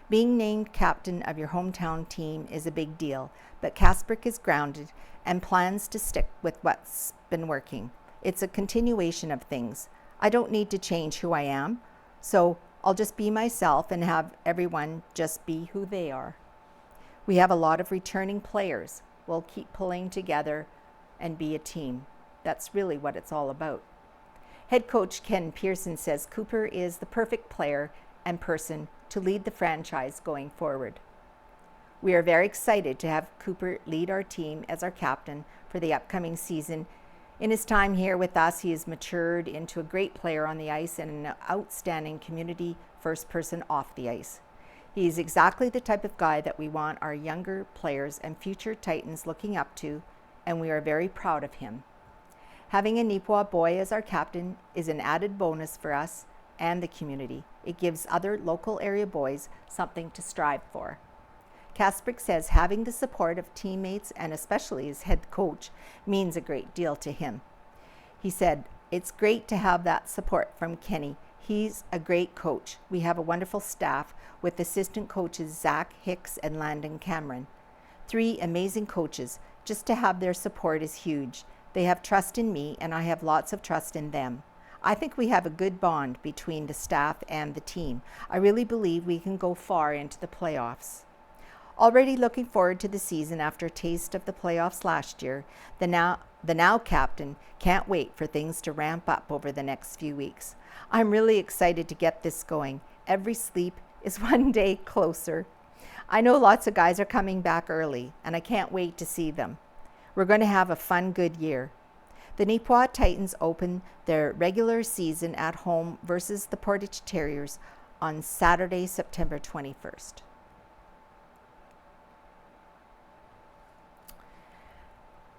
Being named captain of your hometown team is a big deal, but Kasprick is grounded and plans to stick with what's been working. It's a continuation of things. I don't need to change who I am, so I'll just be myself and have everyone just be who they are. We have a lot of returning players. We'll keep pulling together and be a team. That's really what it's all about. Head coach Ken Pearson says Cooper is the perfect player and person to lead the franchise going forward. We are very excited to have Cooper lead our team as our captain for the upcoming season. In his time here with us, he has matured into a great player on the ice and an outstanding community first person off the ice. He is exactly the type of guy that we want our younger players and future Titans looking up to, and we are very proud of him. Having a Neepawa boy as our captain is an added bonus for us and the community. It gives other local area boys something to strive for. Kasprick says having the support of teammates and especially his head coach means a great deal to him. He said, "It's great to have that support from Kenny. He's a great coach. We have a wonderful staff with assistant coaches Zach, Hicks, and Landon Cameron. 3 amazing coaches. Just to have their support is huge. They have trust in me and I have lots of trust in them. I think we have a good bond between the staff and the team. I really believe we can go far into the playoffs." Already looking forward to the season after a taste of the playoffs last year, the now captain can't wait for things to ramp up over the next few weeks. I'm really excited to get this going. Every sleep is one day closer. I know lots of guys are coming back early, and I can't wait to see them. We're going to have a fun, good year. The Neepawa Titans open their regular season at home versus the Portage Terriers on Saturday, September 21st.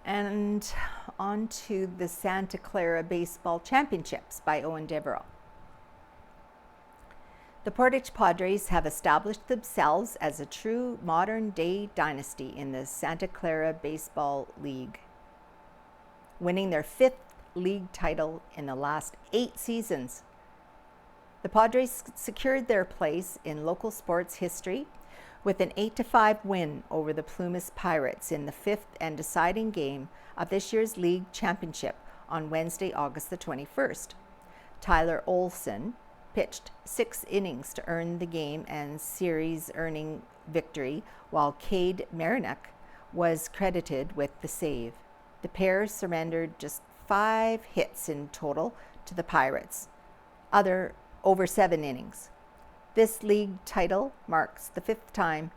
And on to the Santa Clara Baseball Championships by Owen Devereux. The Portage Padres have established themselves as a true modern-day dynasty in the Santa Clara Baseball League, winning their 5th league title in the last 8 seasons. The Padres secured their place in local sports history with an 8-5 win over the Plumas Pirates in the 5th and deciding game of this year's league championship on Wednesday, August the 21st. Tyler Olson pitched 6 innings to earn the game and series-earning victory, while Cade Marinak was credited with the save. The pair surrendered just 5 hits in total to the Pirates, over 7 innings. This league title marks the 5th time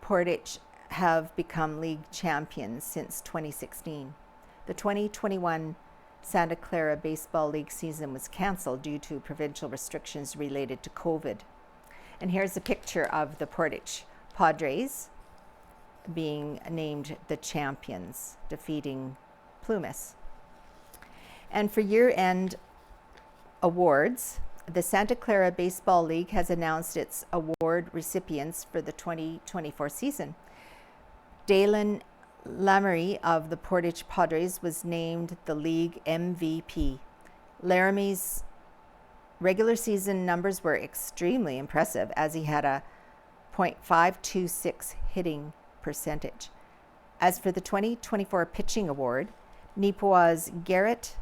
Portage have become league champions since 2016. The 2021 Santa Clara Baseball League season was canceled due to provincial restrictions related to COVID. And here's a picture of the Portage Padres being named the champions, defeating Plumas. And for year-end awards, the Santa Clara Baseball League has announced its award recipients for the 2024 season. Dalen Laramie of the Portage Padres was named the league MVP. Laramie's regular season numbers were extremely impressive as he had a .526 hitting percentage. As for the 2024 pitching award, Neepawa's Garrett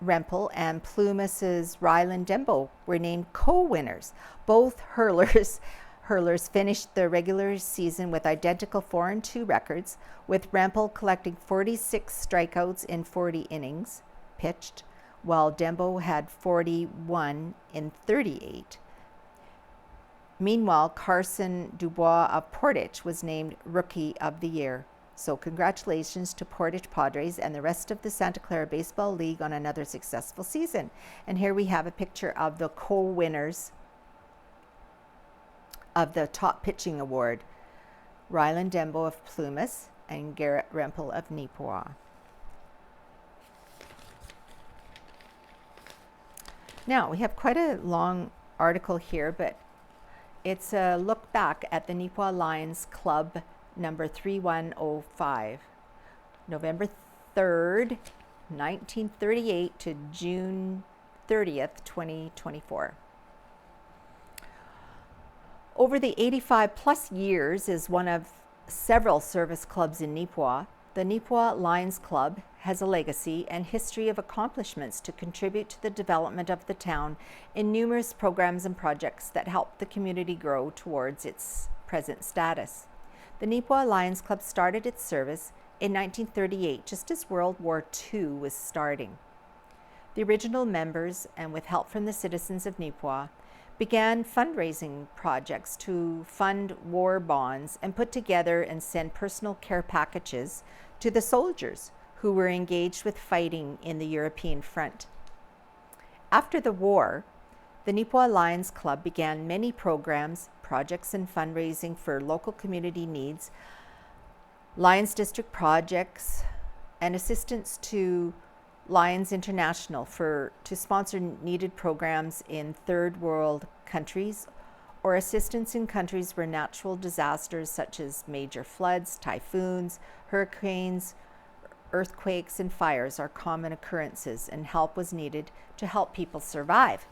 Rempel and Plumas' Ryland Dembo were named co-winners. Both hurlers finished the regular season with identical 4-2 records, with Rempel collecting 46 strikeouts in 40 innings pitched, while Dembo had 41 in 38. Meanwhile, Carson Dubois of Portage was named Rookie of the Year. So congratulations to Portage Padres and the rest of the Santa Clara Baseball League on another successful season. And here we have a picture of the co-winners of the top pitching award, Ryland Dembo of Plumas and Garrett Rempel of Neepawa. Now, we have quite a long article here, but it's a look back at the Neepawa Lions Club number 3105, November 3rd, 1938 to June 30th, 2024. Over the 85 plus years as one of several service clubs in Neepawa, the Neepawa Lions Club has a legacy and history of accomplishments to contribute to the development of the town in numerous programs and projects that help the community grow towards its present status. The Neepawa Lions Club started its service in 1938, just as World War II was starting. The original members, and with help from the citizens of Neepawa, began fundraising projects to fund war bonds and put together and send personal care packages to the soldiers who were engaged with fighting in the European front. After the war, the Neepawa Lions Club began many programs, projects, and fundraising for local community needs, Lions District projects, and assistance to Lions International to sponsor needed programs in third world countries, or assistance in countries where natural disasters such as major floods, typhoons, hurricanes, earthquakes, and fires are common occurrences, and help was needed to help people survive.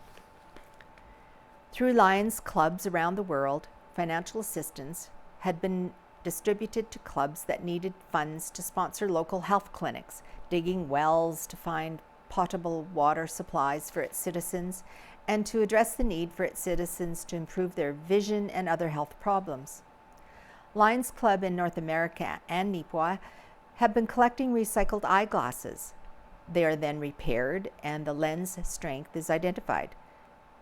Through Lions clubs around the world, financial assistance had been distributed to clubs that needed funds to sponsor local health clinics, digging wells to find potable water supplies for its citizens, and to address the need for its citizens to improve their vision and other health problems. Lions Club in North America and Neepawa have been collecting recycled eyeglasses. They are then repaired and the lens strength is identified.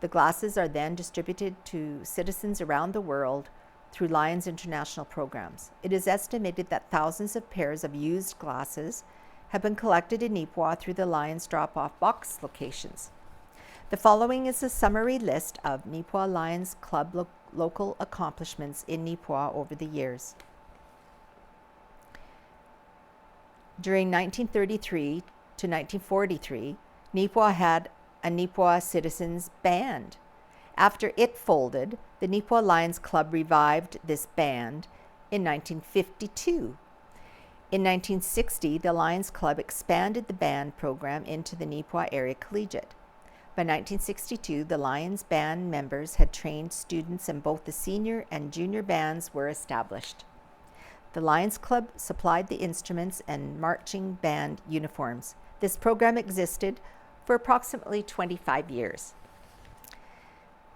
The glasses are then distributed to citizens around the world through Lions International programs. It is estimated that thousands of pairs of used glasses have been collected in Neepawa through the Lions drop-off box locations. The following is a summary list of Neepawa Lions Club local accomplishments in Neepawa over the years. During 1933 to 1943, Neepawa had a Neepawa Citizens Band. After it folded, the Neepawa Lions Club revived this band in 1952. In 1960, the Lions Club expanded the band program into the Neepawa Area Collegiate. By 1962, the Lions Band members had trained students and both the senior and junior bands were established. The Lions Club supplied the instruments and marching band uniforms. This program existed for approximately 25 years.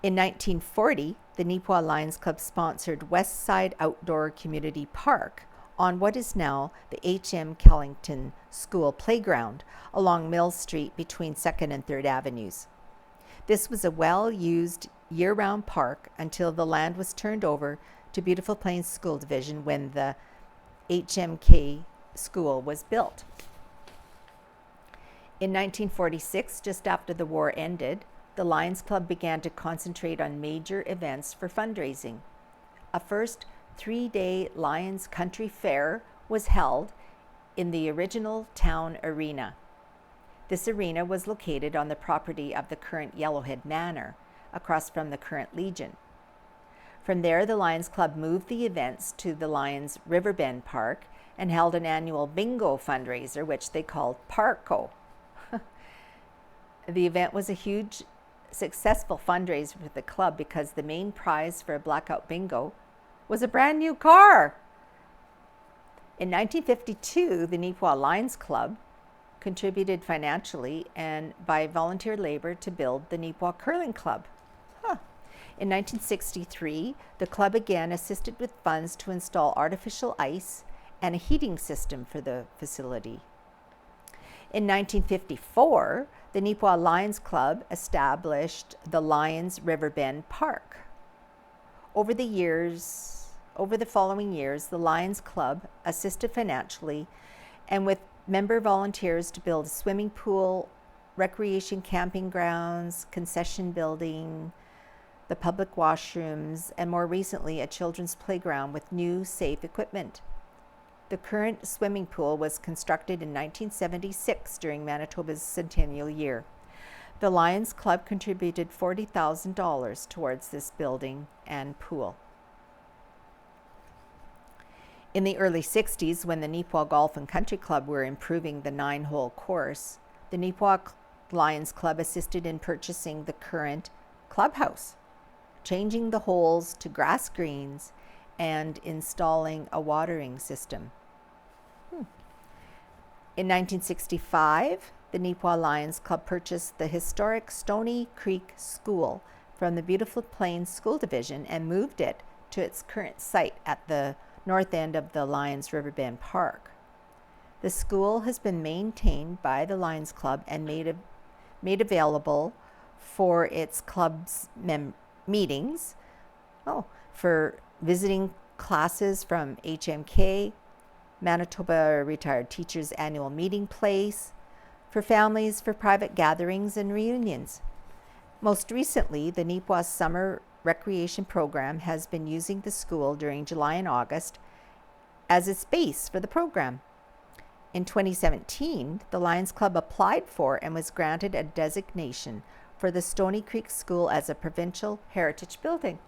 In 1940, the Neepawa Lions Club sponsored West Side Outdoor Community Park on what is now the H.M. Kellington School Playground along Mill Street between 2nd and 3rd Avenues. This was a well-used year-round park until the land was turned over to Beautiful Plains School Division when the HMK school was built. In 1946, just after the war ended, the Lions Club began to concentrate on major events for fundraising. A first 3-day Lions Country Fair was held in the original town arena. This arena was located on the property of the current Yellowhead Manor, across from the current Legion. From there, the Lions Club moved the events to the Lions Riverbend Park and held an annual bingo fundraiser, which they called Parko. The event was a huge, successful fundraiser for the club because the main prize for a blackout bingo was a brand new car. In 1952, the Neepawa Lions Club contributed financially and by volunteer labor to build the Neepawa Curling Club. In 1963, the club again assisted with funds to install artificial ice and a heating system for the facility. In 1954, the Neepawa Lions Club established the Lions Riverbend Park. Over the following years, the Lions Club assisted financially and with member volunteers to build a swimming pool, recreation camping grounds, concession building, the public washrooms, and more recently, a children's playground with new safe equipment. The current swimming pool was constructed in 1976 during Manitoba's centennial year. The Lions Club contributed $40,000 towards this building and pool. In the early 60s, when the Neepawa Golf and Country Club were improving the 9-hole course, the Neepawa Lions Club assisted in purchasing the current clubhouse. changing the holes to grass greens, and installing a watering system. In 1965, the Neepawa Lions Club purchased the historic Stony Creek School from the Beautiful Plains School Division and moved it to its current site at the north end of the Lions Riverbend Park. The school has been maintained by the Lions Club and made available for its club's meetings, for visiting classes from HMK, Manitoba Retired Teachers Annual Meeting Place, for families for private gatherings and reunions. Most recently, the Neepawa Summer Recreation Program has been using the school during July and August as its base for the program. In 2017, the Lions Club applied for and was granted a designation for the Stony Creek School as a provincial heritage building.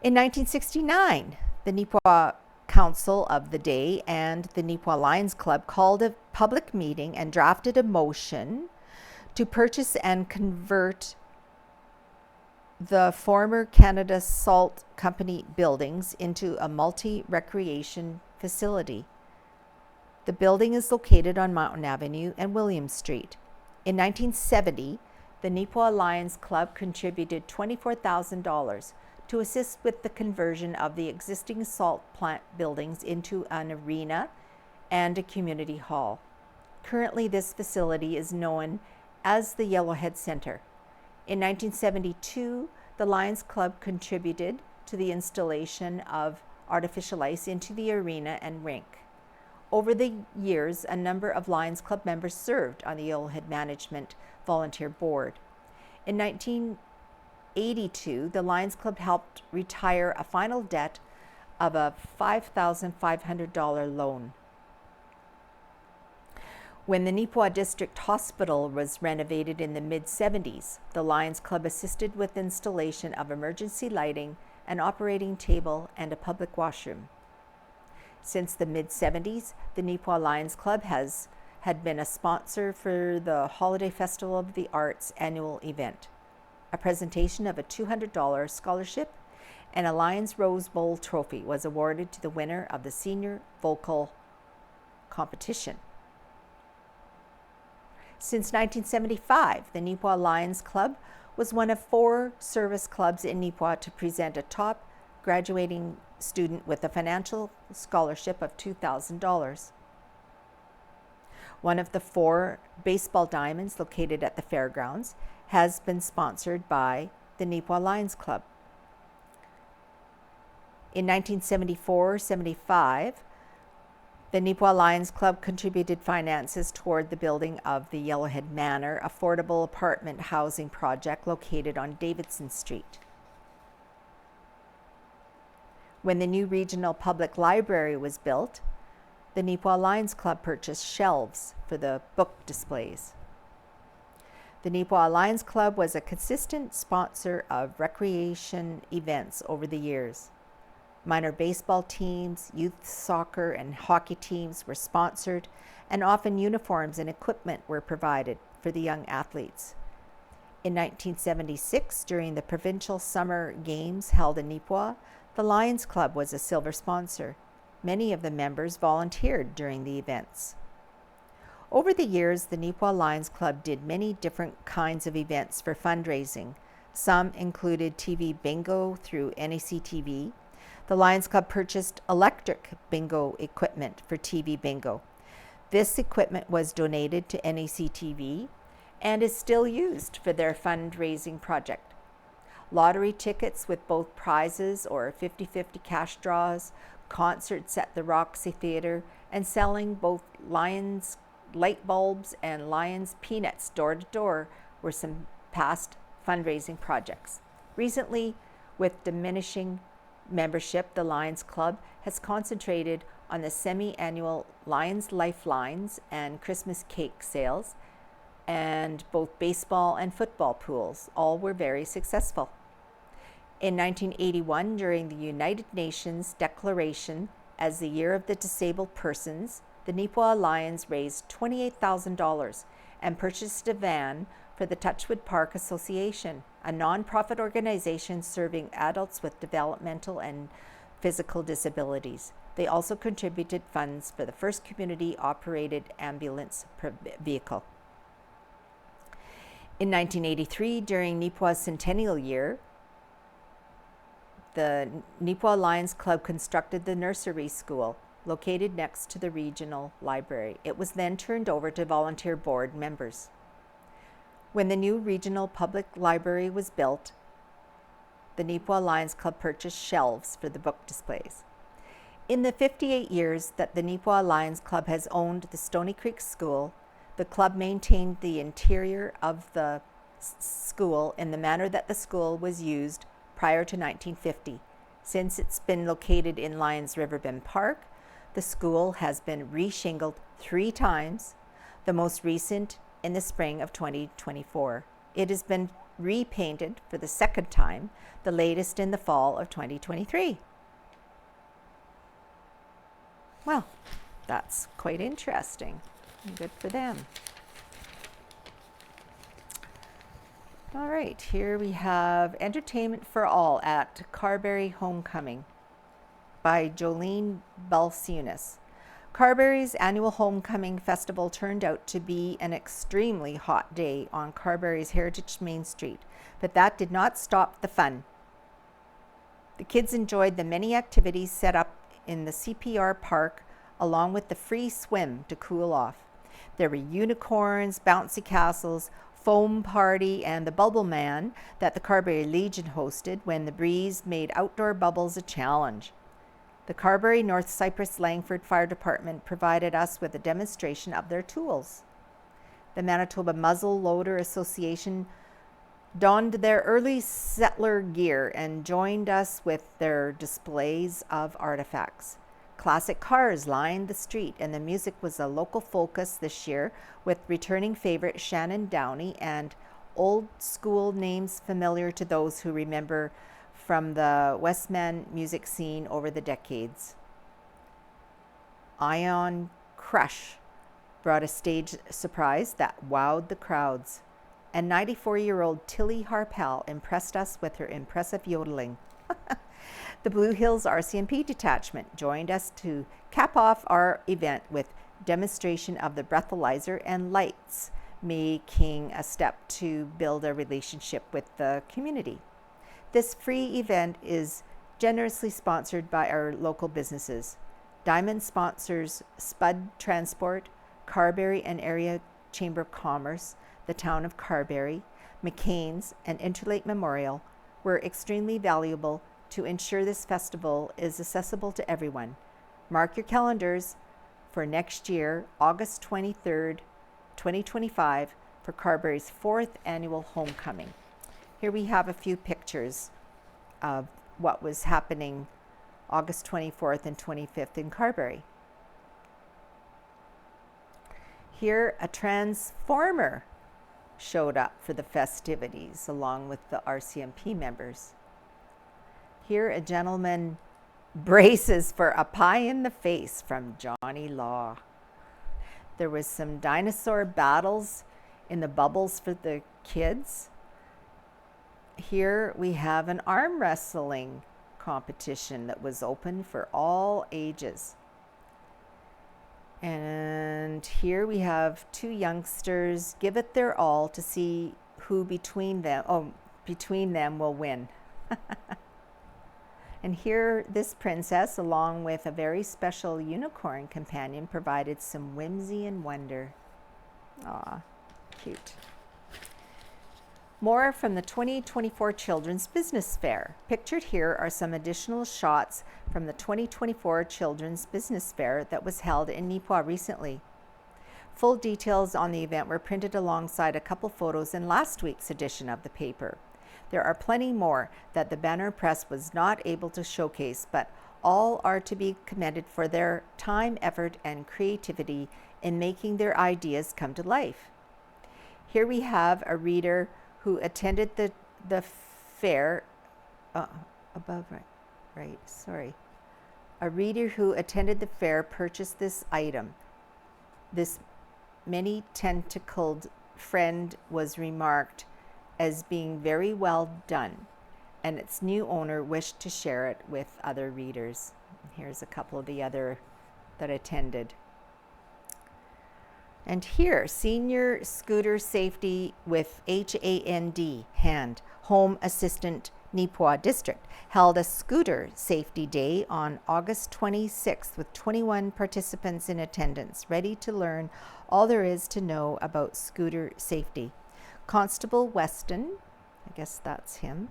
In 1969, the Neepawa Council of the day and the Neepawa Lions Club called a public meeting and drafted a motion to purchase and convert the former Canada Salt Company buildings into a multi-recreation facility. The building is located on Mountain Avenue and William Street. In 1970, the Neepawa Lions Club contributed $24,000 to assist with the conversion of the existing salt plant buildings into an arena and a community hall. Currently, this facility is known as the Yellowhead Center. In 1972, the Lions Club contributed to the installation of artificial ice into the arena and rink. Over the years, a number of Lions Club members served on the Yellowhead Management Volunteer Board. In 1982, the Lions Club helped retire a final debt of a $5,500 loan. When the Neepawa District Hospital was renovated in the mid-70s, the Lions Club assisted with installation of emergency lighting, an operating table, and a public washroom. Since the mid-70s, the Neepawa Lions Club had been a sponsor for the Holiday Festival of the Arts annual event. A presentation of a $200 scholarship and a Lions Rose Bowl trophy was awarded to the winner of the senior vocal competition. Since 1975, the Neepawa Lions Club was one of 4 service clubs in Neepawa to present a top graduating student with a financial scholarship of $2,000. One of the 4 baseball diamonds located at the fairgrounds has been sponsored by the Neepawa Lions Club. In 1974-75, the Neepawa Lions Club contributed finances toward the building of the Yellowhead Manor affordable apartment housing project located on Davidson Street. When the new regional public library was built, the Neepawa Lions Club purchased shelves for the book displays. The Neepawa Lions Club was a consistent sponsor of recreation events over the years. Minor baseball teams, youth soccer, and hockey teams were sponsored, and often uniforms and equipment were provided for the young athletes. In 1976, during the provincial summer games held in Neepawa, the Lions Club was a silver sponsor. Many of the members volunteered during the events. Over the years, the Neepawa Lions Club did many different kinds of events for fundraising. Some included TV bingo through NACTV. The Lions Club purchased electric bingo equipment for TV bingo. This equipment was donated to NACTV and is still used for their fundraising project. Lottery tickets with both prizes or 50-50 cash draws, concerts at the Roxy Theatre, and selling both Lions light bulbs and Lions peanuts door to door were some past fundraising projects. Recently, with diminishing membership, the Lions Club has concentrated on the semi-annual Lions Lifelines and Christmas cake sales, and both baseball and football pools. All were very successful. In 1981, during the United Nations declaration as the Year of the Disabled Persons, the Neepawa Lions raised $28,000 and purchased a van for the Touchwood Park Association, a nonprofit organization serving adults with developmental and physical disabilities. They also contributed funds for the first community-operated ambulance vehicle. In 1983, during Neepawa's centennial year, the Neepawa Lions Club constructed the nursery school located next to the regional library. It was then turned over to volunteer board members. When the new regional public library was built, the Neepawa Lions Club purchased shelves for the book displays. In the 58 years that the Neepawa Lions Club has owned the Stony Creek School, the club maintained the interior of the school in the manner that the school was used prior to 1950. Since it's been located in Lions Riverbend Park, the school has been reshingled 3 times, the most recent in the spring of 2024. It has been repainted for the 2nd time, the latest in the fall of 2023. Well, that's quite interesting. Good for them. All right, here we have Entertainment for All at Carberry Homecoming by Jolene Balsunas. Carberry's annual Homecoming Festival turned out to be an extremely hot day on Carberry's Heritage Main Street, but that did not stop the fun. The kids enjoyed the many activities set up in the CPR park, along with the free swim to cool off. There were unicorns, bouncy castles, foam party, and the Bubble Man that the Carberry Legion hosted when the breeze made outdoor bubbles a challenge. The Carberry North Cypress Langford Fire Department provided us with a demonstration of their tools. The Manitoba Muzzle Loader Association donned their early settler gear and joined us with their displays of artifacts. Classic cars lined the street, and the music was a local focus this year, with returning favorite Shannon Downey and old school names familiar to those who remember from the Westman music scene over the decades. Ion Crush brought a stage surprise that wowed the crowds, and 94-year-old Tilly Harpel impressed us with her impressive yodeling. The Blue Hills RCMP detachment joined us to cap off our event with demonstration of the breathalyzer and lights, making a step to build a relationship with the community. This free event is generously sponsored by our local businesses. Diamond sponsors Spud Transport, Carberry and Area Chamber of Commerce, the Town of Carberry, McCain's, and Interlake Memorial were extremely valuable to ensure this festival is accessible to everyone. Mark your calendars for next year, August 23rd, 2025, for Carberry's 4th annual homecoming. Here we have a few pictures of what was happening August 24th and 25th in Carberry. Here, a transformer showed up for the festivities along with the RCMP members. Here, a gentleman braces for a pie in the face from Johnny Law. There was some dinosaur battles in the bubbles for the kids. Here we have an arm wrestling competition that was open for all ages. And here we have 2 youngsters give it their all to see who between them will win. And here, this princess, along with a very special unicorn companion, provided some whimsy and wonder. Aw, cute. More from the 2024 Children's Business Fair. Pictured here are some additional shots from the 2024 Children's Business Fair that was held in Neepawa recently. Full details on the event were printed alongside a couple photos in last week's edition of the paper. There are plenty more that the banner press was not able to showcase, but all are to be commended for their time, effort, and creativity in making their ideas come to life. Here we have a reader who attended the fair, A reader who attended the fair purchased this item. This many-tentacled friend was remarked, as being very well done, and its new owner wished to share it with other readers. Here's a couple of the other that attended. And here, Senior Scooter Safety with HAND, Home Assistant Neepawa District, held a Scooter Safety Day on August 26th with 21 participants in attendance, ready to learn all there is to know about scooter safety. Constable Weston, I guess that's him,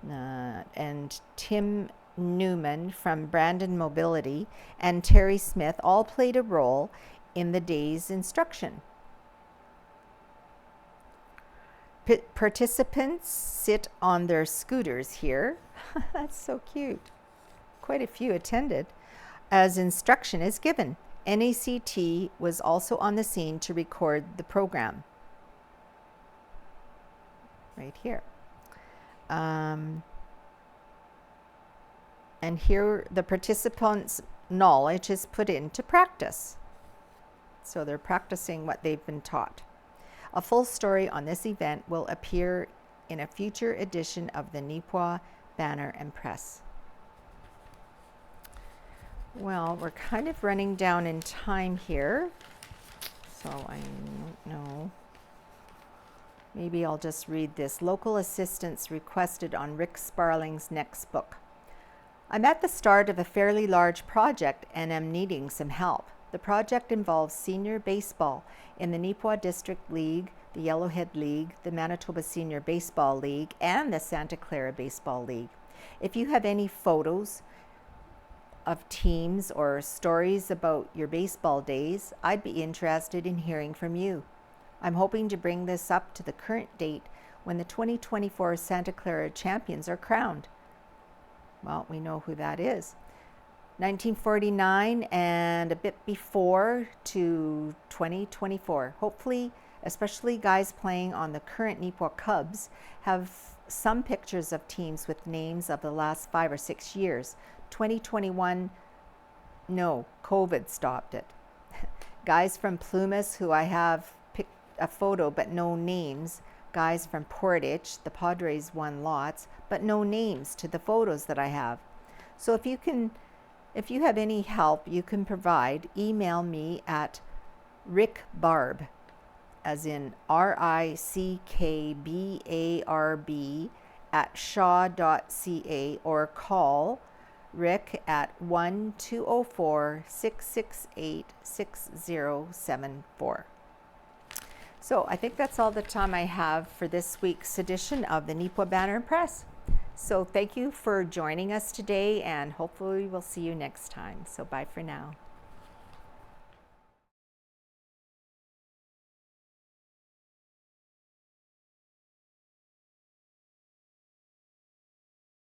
and Tim Newman from Brandon Mobility, and Terry Smith all played a role in the day's instruction. Participants sit on their scooters here. That's so cute. Quite a few attended as instruction is given. NACT was also on the scene to record the program. Right here. And here the participants' knowledge is put into practice. So they're practicing what they've been taught. A full story on this event will appear in a future edition of the Neepawa Banner and Press. Well, we're kind of running down in time here, so I don't know. Maybe I'll just read this. Local assistance requested on Rick Sparling's next book. I'm at the start of a fairly large project and am needing some help. The project involves senior baseball in the Neepawa District League, the Yellowhead League, the Manitoba Senior Baseball League, and the Santa Clara Baseball League. If you have any photos of teams or stories about your baseball days, I'd be interested in hearing from you. I'm hoping to bring this up to the current date when the 2024 Santa Clara champions are crowned. Well, we know who that is. 1949 and a bit before to 2024. Hopefully, especially guys playing on the current Neepawa Cubs, have some pictures of teams with names of the last 5 or 6 years. 2021, no, COVID stopped it. Guys from Plumas, who I have picked a photo but no names. Guys from Portage, the Padres won lots, but no names to the photos that I have. So if you have any help you can provide, email me at rickbarb, as in RICKBARB at shaw.ca, or call Rick at 1-204-668-6074. So I think that's all the time I have for this week's edition of the Neepawa Banner and Press. So thank you for joining us today, and hopefully we'll see you next time. So bye for now.